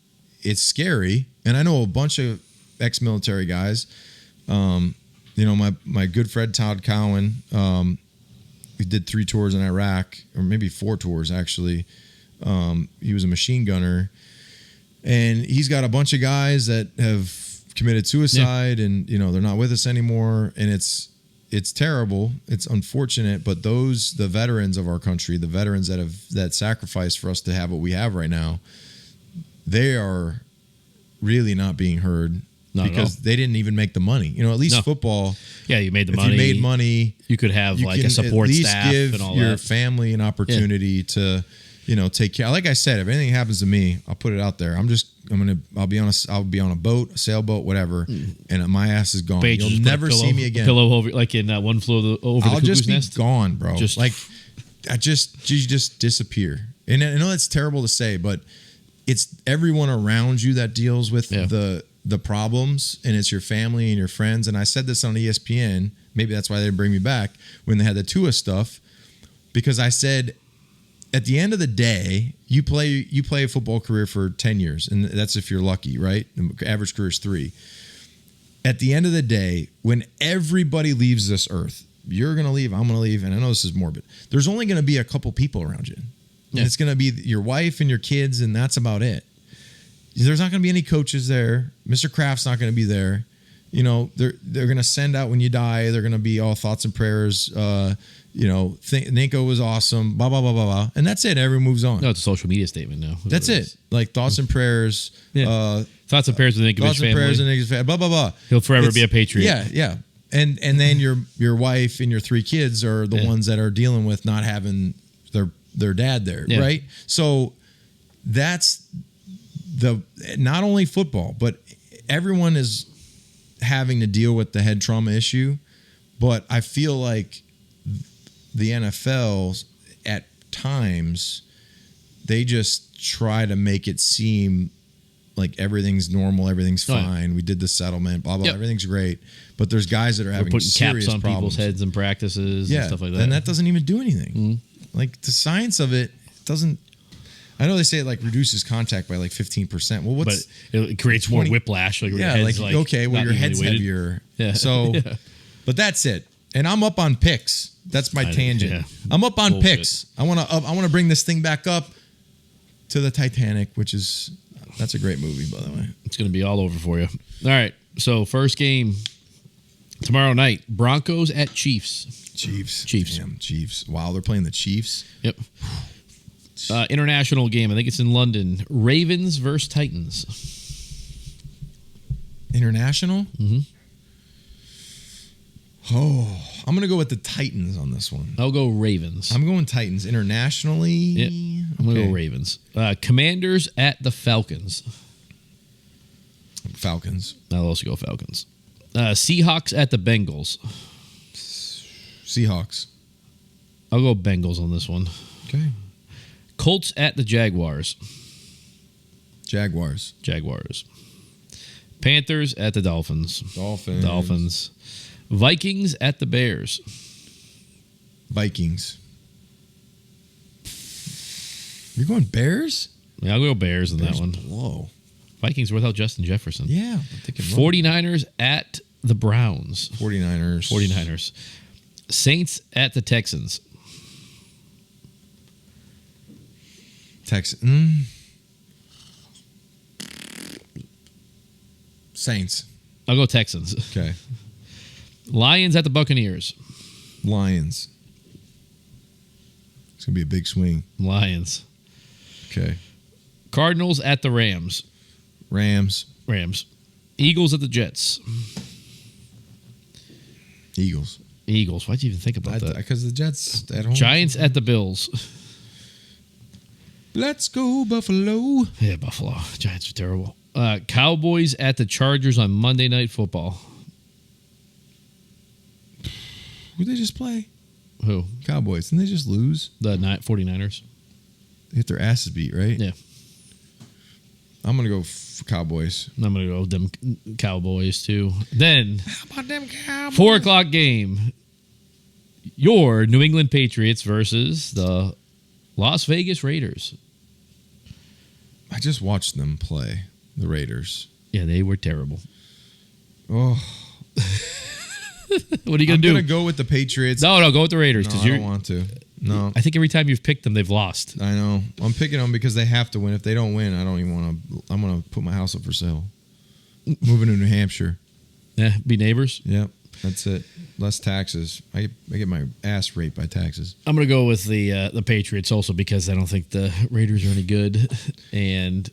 it's scary. And I know a bunch of ex-military guys. My good friend Todd Cowan, we did 3 tours in Iraq, or maybe 4 tours actually. He was a machine gunner, and he's got a bunch of guys that have committed suicide, and they're not with us anymore, and it's terrible. It's unfortunate, but the veterans of our country, the veterans that sacrificed for us to have what we have right now, they are really not being heard. because they didn't even make the money. At least football. Yeah, you made the money. If you made money, you could have like a support staff and all that. Give your family an opportunity to, take care. Like I said, if anything happens to me, I'll put it out there. I'll be on a boat, a sailboat, whatever, and my ass is gone. You'll never see me again. Pillow over, like in One Flew Over the Cuckoo's Nest. I'll just be gone, bro. You just disappear. And I know that's terrible to say, but it's everyone around you that deals with the problems, and it's your family and your friends. And I said this on ESPN. Maybe that's why they didn't bring me back when they had the Tua stuff, because I said, at the end of the day, you play a football career for 10 years, and that's if you're lucky, right? The average career is 3. At the end of the day, when everybody leaves this earth, you're going to leave, I'm going to leave, and I know this is morbid. There's only going to be a couple people around you. And it's going to be your wife and your kids, and that's about it. There's not going to be any coaches there. Mr. Kraft's not going to be there. They're going to send out when you die. They're going to be all thoughts and prayers. Ninko was awesome, blah, blah, blah, blah, blah. And that's it. Everyone moves on. No, it's a social media statement now. That's it. Like thoughts and prayers. Yeah. Thoughts and prayers with the Ninkovich family. Thoughts and prayers with the Ninkovich family, blah, blah, blah. He'll forever be a Patriot. Yeah, yeah. And then your wife and your 3 kids are the ones that are dealing with not having their dad there, right? So that's not only football, but everyone is having to deal with the head trauma issue. But I feel like the NFL at times, they just try to make it seem like everything's normal, everything's fine. We did the settlement, blah, blah, everything's great. But there's guys that are having serious caps on problems. people's heads in practices and stuff like that. And that doesn't even do anything. Mm-hmm. Like the science of it doesn't. I know they say it like reduces contact by like 15%. Well, but it creates more whiplash. Like your head's your head's heavier. Yeah. So, but that's it. And I'm up on picks. That's my tangent. Yeah. I'm up on picks. I want to bring this thing back up to the Titanic, that's a great movie, by the way. It's going to be all over for you. All right. So first game tomorrow night: Broncos at Chiefs. Chiefs. Damn, Chiefs. Wow, they're playing the Chiefs. Yep. International game. I think it's in London. Ravens versus Titans. International? Mm-hmm. Oh, I'm going to go with the Titans on this one. I'll go Ravens. I'm going Titans. Internationally? Yep. I'm going to go Ravens. Commanders at the Falcons. Falcons. I'll also go Falcons. Seahawks at the Bengals. Seahawks. I'll go Bengals on this one. Okay. Colts at the Jaguars. Jaguars. Panthers at the Dolphins. Dolphins. Vikings at the Bears. Vikings. You're going Bears? Yeah, I'll go Bears in that one. Whoa. Vikings without Justin Jefferson. Yeah. I'm thinking 49ers at the Browns. 49ers. Saints at the Texans. Saints. I'll go Texans. Okay. Lions at the Buccaneers. Lions. It's going to be a big swing. Lions. Okay. Cardinals at the Rams. Rams. Eagles at the Jets. Eagles. Why'd you even think about that? Because the Jets at home. Giants at the Bills. Let's go, Buffalo. Yeah, Buffalo. Giants are terrible. Cowboys at the Chargers on Monday Night Football. Who'd they just play? Who? Cowboys. Didn't they just lose? The 49ers. They get their asses beat, right? Yeah. I'm going to go for Cowboys. I'm going to go them Cowboys, too. Then, how about them Cowboys? 4 o'clock game. Your New England Patriots versus the Las Vegas Raiders. I just watched them play, the Raiders. Yeah, they were terrible. Oh. What are you going to do? I'm going to go with the Patriots. No, go with the Raiders. No, I don't want to. No. I think every time you've picked them, they've lost. I know. I'm picking them because they have to win. If they don't win, I don't even want to. I'm going to put my house up for sale. Moving to New Hampshire. Yeah, be neighbors. Yep, that's it. Less taxes. I get my ass raped by taxes. I'm going to go with the Patriots also because I don't think the Raiders are any good. And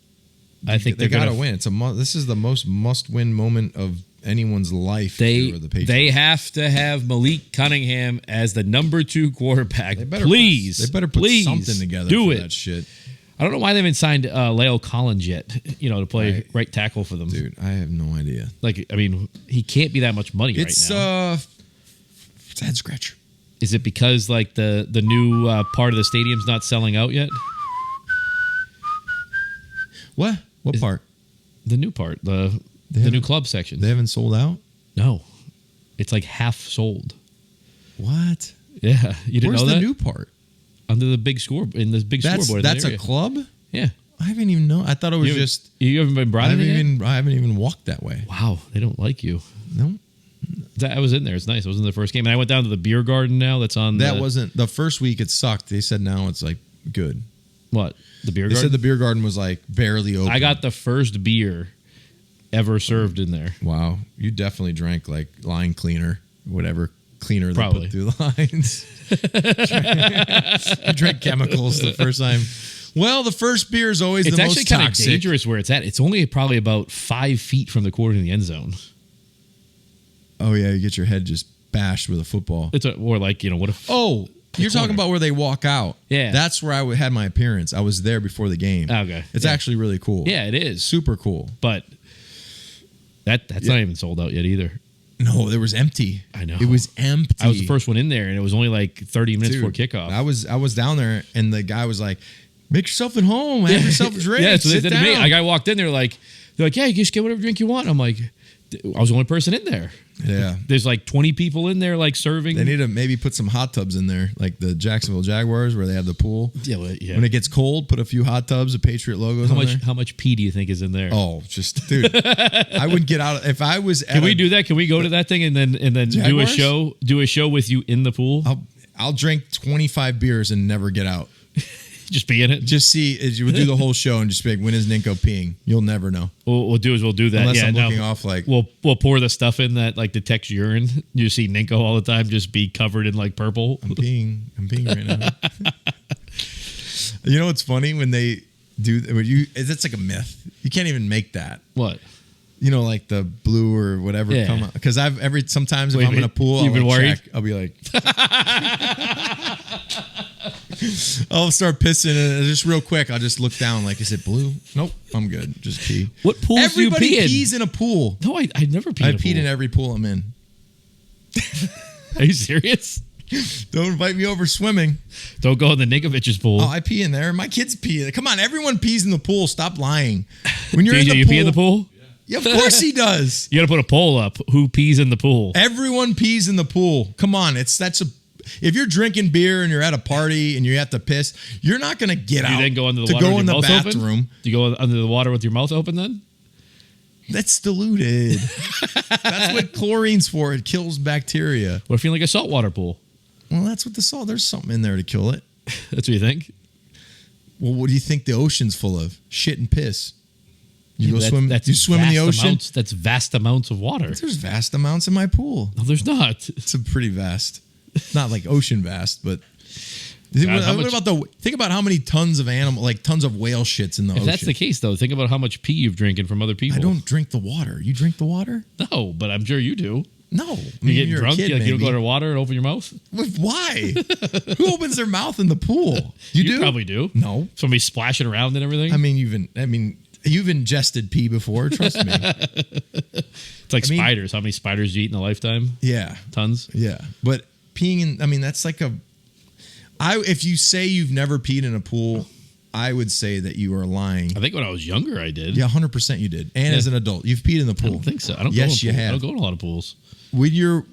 I think they got to win. This is the most must-win moment of anyone's life. They have to have Malik Cunningham as the number 2 quarterback. They better put something together for that shit. I don't know why they haven't signed La'el Collins yet, to play right tackle for them. Dude, I have no idea. He can't be that much money right now. It's a head scratcher. Is it because the new part of the stadium's not selling out yet? What part? The new part, the new club section. They haven't sold out? No, it's like half sold. What? Yeah, you didn't know that? Where's the new part? Under the big scoreboard. That's a club? Yeah. I haven't even known. I thought it was just. You haven't been brought in? I haven't even walked that way. Wow, they don't like you. No. I was in there. It's nice. I was in the first game, and I went down to the beer garden. Now that's on. That wasn't the first week. It sucked. They said now it's like good. What, the beer garden? They said the beer garden was like barely open. I got the first beer ever served in there. Wow, you definitely drank like line cleaner, whatever cleaner they put through the lines. You drank chemicals the first time. Well, the first beer is always the most toxic. It's actually kind of dangerous where it's at. It's only probably about 5 feet from the corner in the end zone. Oh yeah, you get your head just bashed with a football. What if? Oh, you're talking about where they walk out. Yeah, that's where I had my appearance. I was there before the game. Okay, it's actually really cool. Yeah, it is super cool. But that's not even sold out yet either. No, it was empty. I know. It was empty. I was the first one in there, and it was only like 30 minutes before kickoff. I was down there, and the guy was like, "Make yourself at home. Have yourself a drink." Yeah, so they sit did to me. down. Like I walked in there, they're like, "Yeah, you just get whatever drink you want." I'm like, I was the only person in there. Yeah, there's like 20 people in there, like serving. They need to maybe put some hot tubs in there, like the Jacksonville Jaguars, where they have the pool. Yeah, yeah. When it gets cold, put a few hot tubs of Patriot logos. How much pee do you think is in there? Oh, just dude, I wouldn't get out if I was. Can we do that? Can we go to that thing and then Jaguars? do a show with you in the pool? I'll drink 25 beers and never get out. Just be in it. Just see, you would do the whole show and just be like, when is Ninko peeing? You'll never know. What we'll do that. Unless I'm looking off like we'll pour the stuff in that like detects urine. You see Ninko all the time just be covered in like purple. I'm peeing right now. You know what's funny when they do? That's like a myth. You can't even make that. What? Like the blue or whatever come up. Because sometimes if I'm in a pool, I'll be like, I'll start pissing and just real quick, I'll just look down like, is it blue? Nope, I'm good. Just pee. What pool do you pee in? Everybody pees in a pool. No, I never peed in a pool. I peed in every pool I'm in. Are you serious? Don't invite me over swimming. Don't go in the Ninkovich's pool. Oh, I pee in there. My kids pee. Come on, everyone pees in the pool. Stop lying. When you're in the pool, you pee in the pool? Yeah, of course he does. You got to put a poll up. Who pees in the pool? Everyone pees in the pool. Come on, if you're drinking beer and you're at a party and you have to piss, you're not going to get out. You then go under the water with your mouth open? Do you go under the water with your mouth open then? That's diluted. That's what chlorine's for. It kills bacteria. What if you're in like a saltwater pool? Well, that's what the salt. There's something in there to kill it. That's what you think? Well, what do you think the ocean's full of? Shit and piss. You swim in the ocean? That's vast amounts of water. There's vast amounts in my pool. No, there's not. It's a pretty vast. Not like ocean vast, but think about how many tons of tons of whale shits in the ocean. If that's the case, though, think about how much pee you've drinking from other people. I don't drink the water. You drink the water? No, but I'm sure you do. No. You get drunk? You don't go to water and open your mouth? Why? Who opens their mouth in the pool? You do? Probably do. No. Somebody splashing around and everything? You've ingested pee before. Trust me. It's like spiders. How many spiders do you eat in a lifetime? Yeah. Tons? Yeah. But peeing in, that's like if you say you've never peed in a pool, I would say that you are lying. I think when I was younger, I did. Yeah, 100% you did. And as an adult, you've peed in the pool. I don't think so. I don't yes, you have. I don't go in a lot of pools. When you're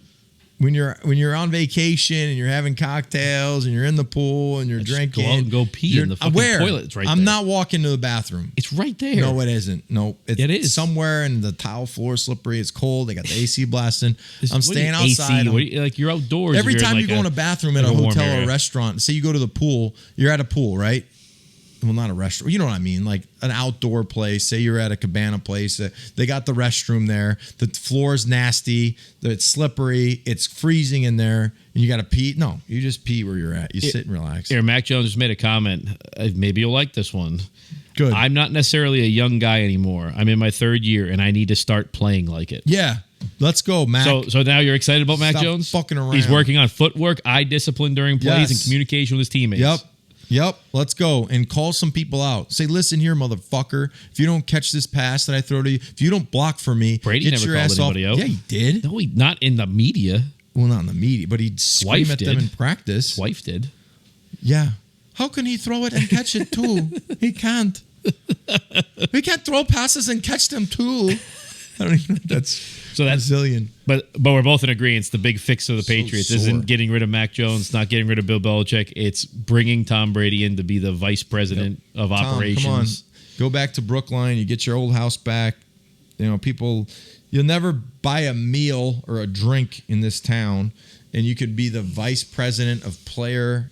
on vacation and you're having cocktails and you're in the pool and you're drinking, go out and go pee in the fucking toilet. It's right there. I'm not walking to the bathroom. It's right there. No, it isn't. No, it is somewhere, and the tile floor is slippery. It's cold. They got the AC blasting. I'm staying outside. You're outdoors. Every time you go in a bathroom at a hotel or a restaurant, say you go to the pool, you're at a pool, right? well, not a restaurant. You know what I mean? Like an outdoor place. Say you're at a cabana place. They got the restroom there. The floor's nasty. It's slippery. It's freezing in there. And you got to pee. No, you just pee where you're at. You sit and relax. Here, Mac Jones just made a comment. Maybe you'll like this one. Good. I'm not necessarily a young guy anymore. I'm in my 3rd year, and I need to start playing like it. Yeah. Let's go, Mac. So now you're excited about Mac Stop Jones? fucking around. He's working on footwork, eye discipline during plays, and communication with his teammates. Yep. Let's go and call some people out. Say, listen here, motherfucker. If you don't catch this pass that I throw to you, if you don't block for me, Brady get never your called ass anybody off. out. Yeah, he did. No, not in the media. Well, not in the media, but he'd scream at them in practice. His wife did. Yeah. How can he throw it and catch it too? He can't. He can't throw passes and catch them too. I don't even. That's Brazilian. But we're both in agreement. The big fix of the Patriots isn't getting rid of Mac Jones, not getting rid of Bill Belichick. It's bringing Tom Brady in to be the vice president of operations. Come on, go back to Brookline. You get your old house back. You know, people. You'll never buy a meal or a drink in this town, and you could be the vice president of player.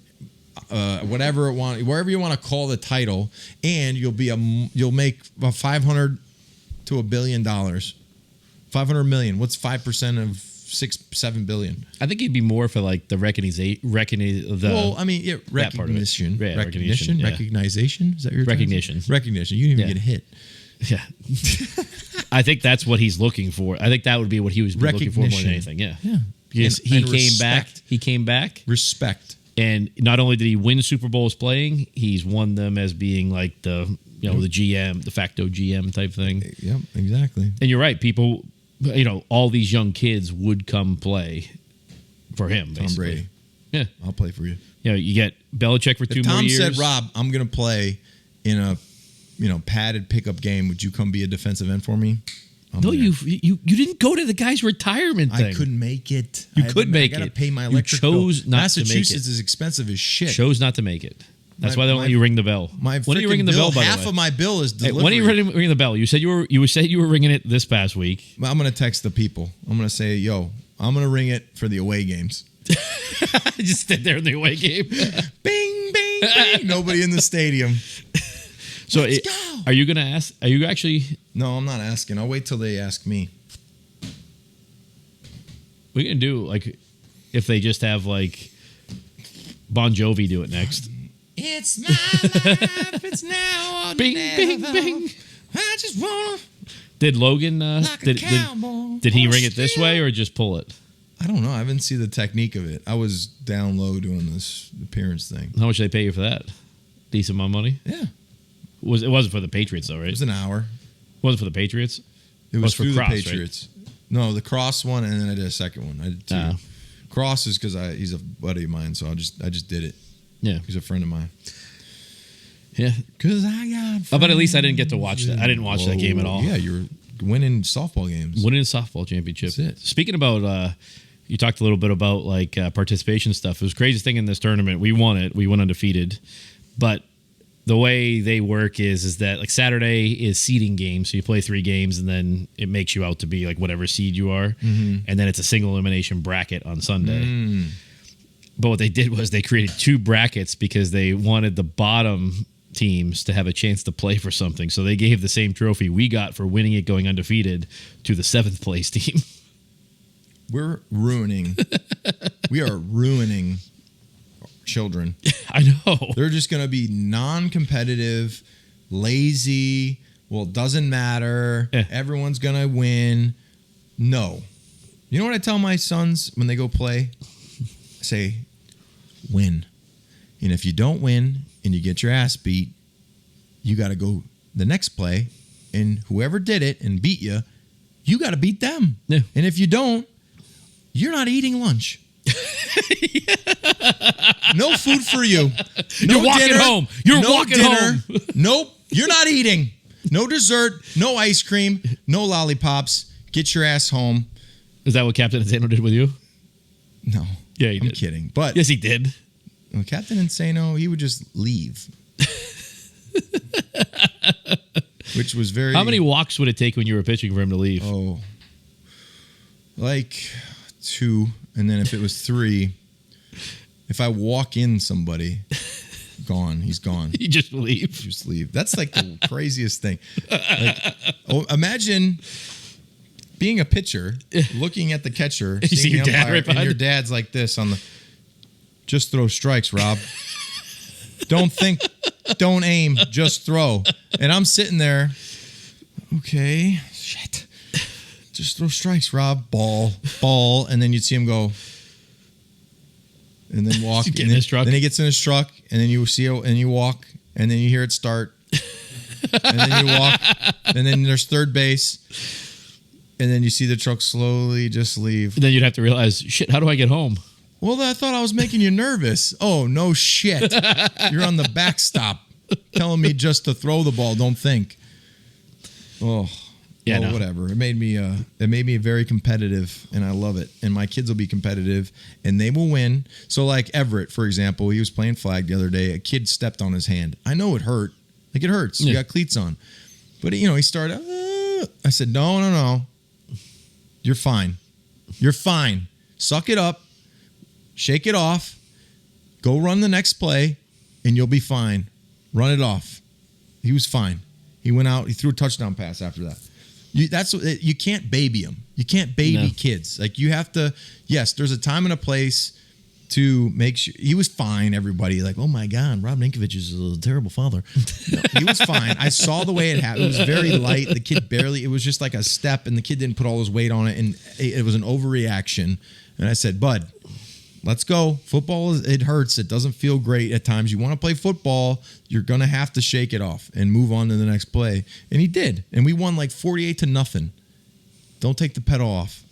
Whatever wherever you want to call the title, and you'll make about $500 to $1 billion, $500 million. What's 5% of $7 billion? I think it'd be more for like the recognition. Well, I mean, recognition, recognition, yeah. recognition. Is that your recognition? Recognition. You didn't even get hit. Yeah. I think that's what he's looking for. I think that would be what he was looking for more than anything. Yeah. Because he came back. He came back. Respect. And not only did he win Super Bowls playing, he's won them as being like the GM, de facto GM type thing. Yep, exactly. And you're right. People, all these young kids would come play for him. Basically. Tom Brady. Yeah, I'll play for you. You get Belichick for 2 more years. Tom said, "Rob, I'm going to play in a padded pickup game. Would you come be a defensive end for me?" No, you didn't go to the guy's retirement thing. I couldn't make it. You could make it. I got to pay my electric bill. You chose not to make it. Massachusetts is expensive as shit. Chose not to make it. That's why they don't let you ring the bell. When are you ringing the bell? By half the way? of my bill is delivery. When are you ringing the bell? You said you were ringing it this past week. I'm going to text the people. I'm going to say, "Yo, I'm going to ring it for the away games." Just sit there in the away game. Bing, bing, bing. Nobody in the stadium. So, are you going to ask? Are you actually? No, I'm not asking. I'll wait till they ask me. We can do like if they just have like Bon Jovi do it next. It's my life. It's now or bing, never. Bing, bing. I just wanna. Did Logan? Did he ring it this way or just pull it? I don't know. I haven't seen the technique of it. I was down low doing this appearance thing. How much did they pay you for that? Decent amount of money. Yeah. It wasn't for the Patriots though, right? It was an hour. Wasn't for the Patriots. It was for through Cross, the Patriots. Right? No, the Cross one, and then I did a second one. I did two. Cross is because he's a buddy of mine, so I just did it. Yeah, he's a friend of mine. Yeah, because I got. But at least I didn't get to watch that. I didn't watch that game at all. Yeah, you were winning softball games. Winning a softball championship. That's it. Speaking about, you talked a little bit about like participation stuff. It was the craziest thing in this tournament. We won it. We went undefeated, but the way they work is that like Saturday is seeding games, so you play 3 games and then it makes you out to be like whatever seed you are, and then it's a single elimination bracket on Sunday. But what they did was they created 2 brackets because they wanted the bottom teams to have a chance to play for something. So they gave the same trophy we got for winning it going undefeated to the 7th place team. We are ruining children. I know. They're just going to be non-competitive, lazy. Well, it doesn't matter. Everyone's going to win. No. You know what I tell my sons when they go play? I say, win. And if you don't win and you get your ass beat, you got to go the next play, and whoever did it and beat you, you got to beat them. Yeah. And if you don't, you're not eating lunch. No food for you. No You're walking dinner, home. You're no walking dinner. home. Nope. You're not eating. No dessert. No ice cream. No lollipops. Get your ass home. Is that what Captain Insano did with you? No. Yeah, he I'm did. kidding. But yes, he did. Well, Captain Insano, he would just leave. Which was very... How many walks would it take when you were pitching for him to leave? Oh, like 2. And then if it was 3, if I walk in somebody, gone. He's gone. You just leave. Just leave. That's like the craziest thing. Imagine being a pitcher, looking at the catcher, you see your the dad umpire, right behind and your him? dad's like this on the. Just throw strikes, Rob. Don't think. Don't aim. Just throw. And I'm sitting there. Okay. Shit. Just throw strikes, Rob. Ball. And then you'd see him go. And then walk. Get in his truck. Then he gets in his truck. And then you see it, and you walk. And then you hear it start. And then you walk. And then there's third base. And then you see the truck slowly just leave. And then you'd have to realize, shit, how do I get home? Well, I thought I was making you nervous. Oh, no shit. You're on the backstop telling me just to throw the ball. Don't think. Oh, yeah, well, whatever. It made me very competitive, and I love it. And my kids will be competitive, and they will win. So, like Everett, for example, he was playing flag the other day. A kid stepped on his hand. I know it hurt. Like, it hurts. You got cleats on. But, he started, I said, no. You're fine. You're fine. Suck it up. Shake it off. Go run the next play, and you'll be fine. Run it off. He was fine. He went out. He threw a touchdown pass after that. You can't baby them. You can't baby kids. Like, you have to. Yes, there's a time and a place to make sure. He was fine. Everybody like, oh my God, Rob Ninkovich is a terrible father. No, he was fine. I saw the way it happened. It was very light. The kid barely. It was just like a step, and the kid didn't put all his weight on it, and it was an overreaction. And I said, Bud, let's go. Football, it hurts. It doesn't feel great at times. You want to play football, you're going to have to shake it off and move on to the next play. And he did. And we won like 48-0. Don't take the pedal off.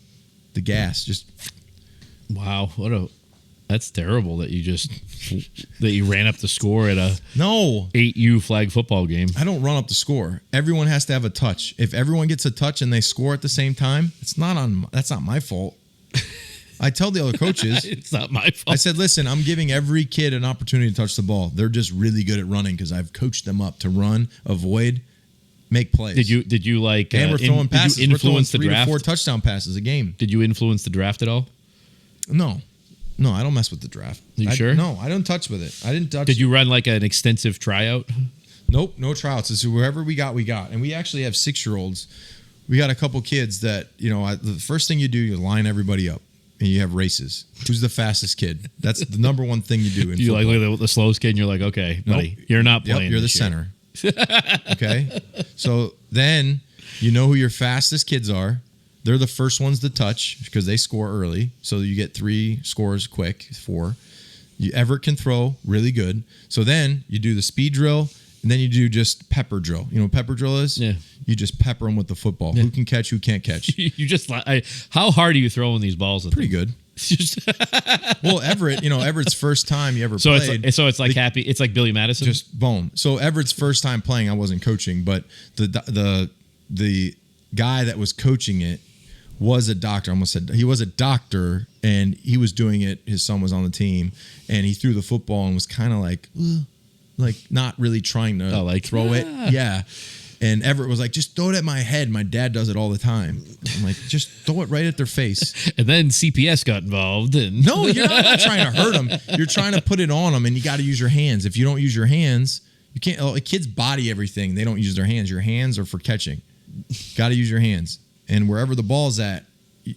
The gas. Just. Wow. That's terrible that you ran up the score at a 8U flag football game. I don't run up the score. Everyone has to have a touch. If everyone gets a touch and they score at the same time, that's not my fault. I tell the other coaches. It's not my fault. I said, listen, I'm giving every kid an opportunity to touch the ball. They're just really good at running because I've coached them up to run, avoid, make plays. Did you like and we're throwing passes. Did you influence we're throwing 3 the draft? to 4 touchdown passes a game. Did you influence the draft at all? No, I don't mess with the draft. You sure? No, I don't touch with it. I didn't touch. Did you run like an extensive tryout? Nope, no tryouts. It's whoever we got. And we actually have 6-year-olds. We got a couple kids that, the first thing you do, you line everybody up. And you have races. Who's the fastest kid? That's the number one thing you do in you football. Like look at the slowest kid and you're like, okay, buddy, you're not playing. Yep, you're the center. Okay? So then you know who your fastest kids are. They're the first ones to touch because they score early. So you get 3 scores quick, 4. Everett can throw really good. So then you do the speed drill, and then you do just pepper drill. You know what pepper drill is? Yeah. You just pepper them with the football. Yeah. Who can catch, who can't catch. You just how hard are you throwing these balls at Pretty them? Good. Well, Everett, Everett's first time he ever played. It's like happy. It's like Billy Madison. Just boom. So Everett's first time playing, I wasn't coaching, but the guy that was coaching it was a doctor. I almost said he was a doctor, and he was doing it. His son was on the team, and he threw the football and was kind of like not really trying to throw it. Yeah. And Everett was like, just throw it at my head. My dad does it all the time. I'm like, just throw it right at their face. And then CPS got involved. And no, you're not trying to hurt them. You're trying to put it on them, and you got to use your hands. If you don't use your hands, you can't. A kid's body everything. They don't use their hands. Your hands are for catching. Got to use your hands. And wherever the ball's at.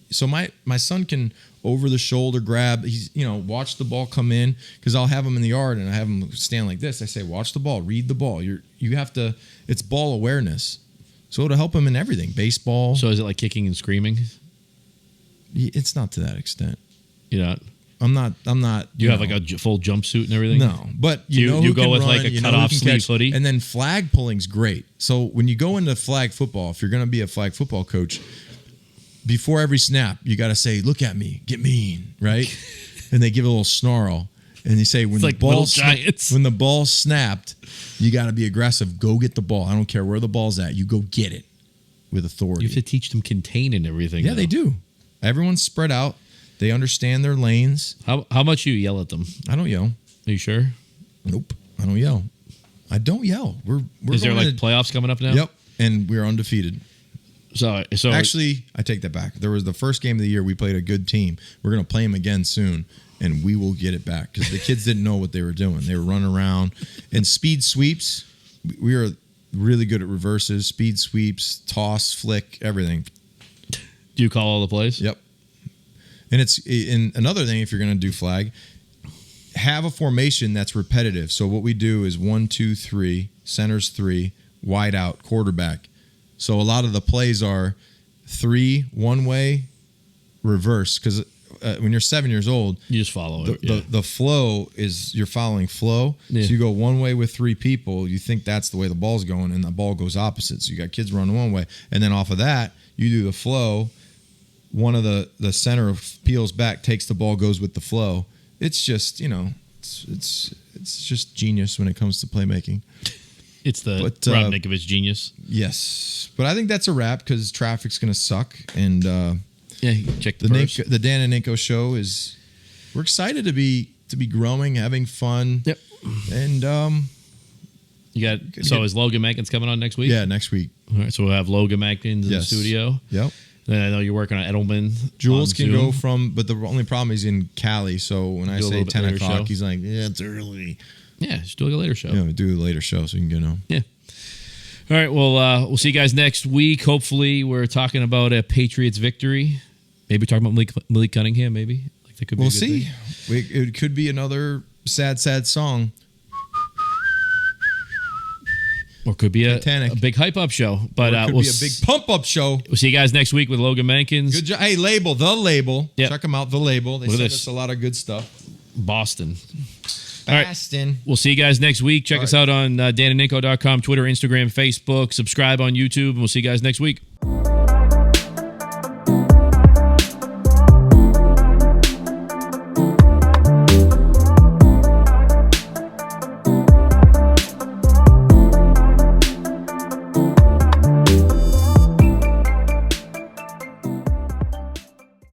So my son can over the shoulder grab. He's watch the ball come in because I'll have him in the yard and I have him stand like this. I say watch the ball, read the ball. You have to. It's ball awareness. So it'll help him in everything. Baseball. So is it like kicking and screaming? It's not to that extent. You're not. I'm not. You have like a full jumpsuit and everything. No, but you go with like a cut off sleeve hoodie, and then flag pulling's great. So when you go into flag football, if you're going to be a flag football coach, before every snap, you got to say, "Look at me, get mean," right? And they give a little snarl, and you say, "When the ball snapped, you got to be aggressive. Go get the ball. I don't care where the ball's at. You go get it with authority." You have to teach them contain and everything. Yeah, they do. Everyone's spread out. They understand their lanes. How much you yell at them? I don't yell. Are you sure? Nope, I don't yell. Is there like playoffs coming up now? Yep, and we're undefeated. So actually, I take that back. There was the first game of the year we played a good team. We're going to play them again soon, and we will get it back, because the kids didn't know what they were doing. They were running around. And speed sweeps, we are really good at reverses, speed sweeps, toss, flick, everything. Do you call all the plays? Yep. And another thing, if you're going to do flag, have a formation that's repetitive. So what we do is 1, 2, 3, centers 3, wide out, quarterback. So a lot of the plays are 3 one way, reverse, because when you're 7 years old, you just follow it. The flow is you're following flow. Yeah. So you go one way with 3 people. You think that's the way the ball's going, and the ball goes opposite. So you got kids running one way, and then off of that, you do the flow. One of the center peels back, takes the ball, goes with the flow. It's just, it's just genius when it comes to playmaking. It's the Rob Ninkovich genius. Yes, but I think that's a wrap, because traffic's going to suck, and check the Dan and Ninko Show is. We're excited to be growing, having fun. Yep, and is Logan Mankins coming on next week? Yeah, next week. All right, so we'll have Logan Mankins in the studio. Yep. Then I know you're working on Edelman. Jules can go but the only problem is in Cali. So when I say 10 o'clock, he's like, yeah, it's early. Yeah, just do a later show. Yeah, do a later show so we can get home. Yeah. All right, well, we'll see you guys next week. Hopefully, we're talking about a Patriots victory. Maybe talking about Malik Cunningham, maybe. That could be we'll see. It could be another sad song. Or could be a big hype-up show. But it could be a big pump-up show. We'll see you guys next week with Logan Mankins. Good job. Hey, The Label. Yep. Check them out, The Label. They send us a lot of good stuff. Boston. All right. We'll see you guys next week. Check us out on danandninko.com, Twitter, Instagram, Facebook. Subscribe on YouTube, and we'll see you guys next week.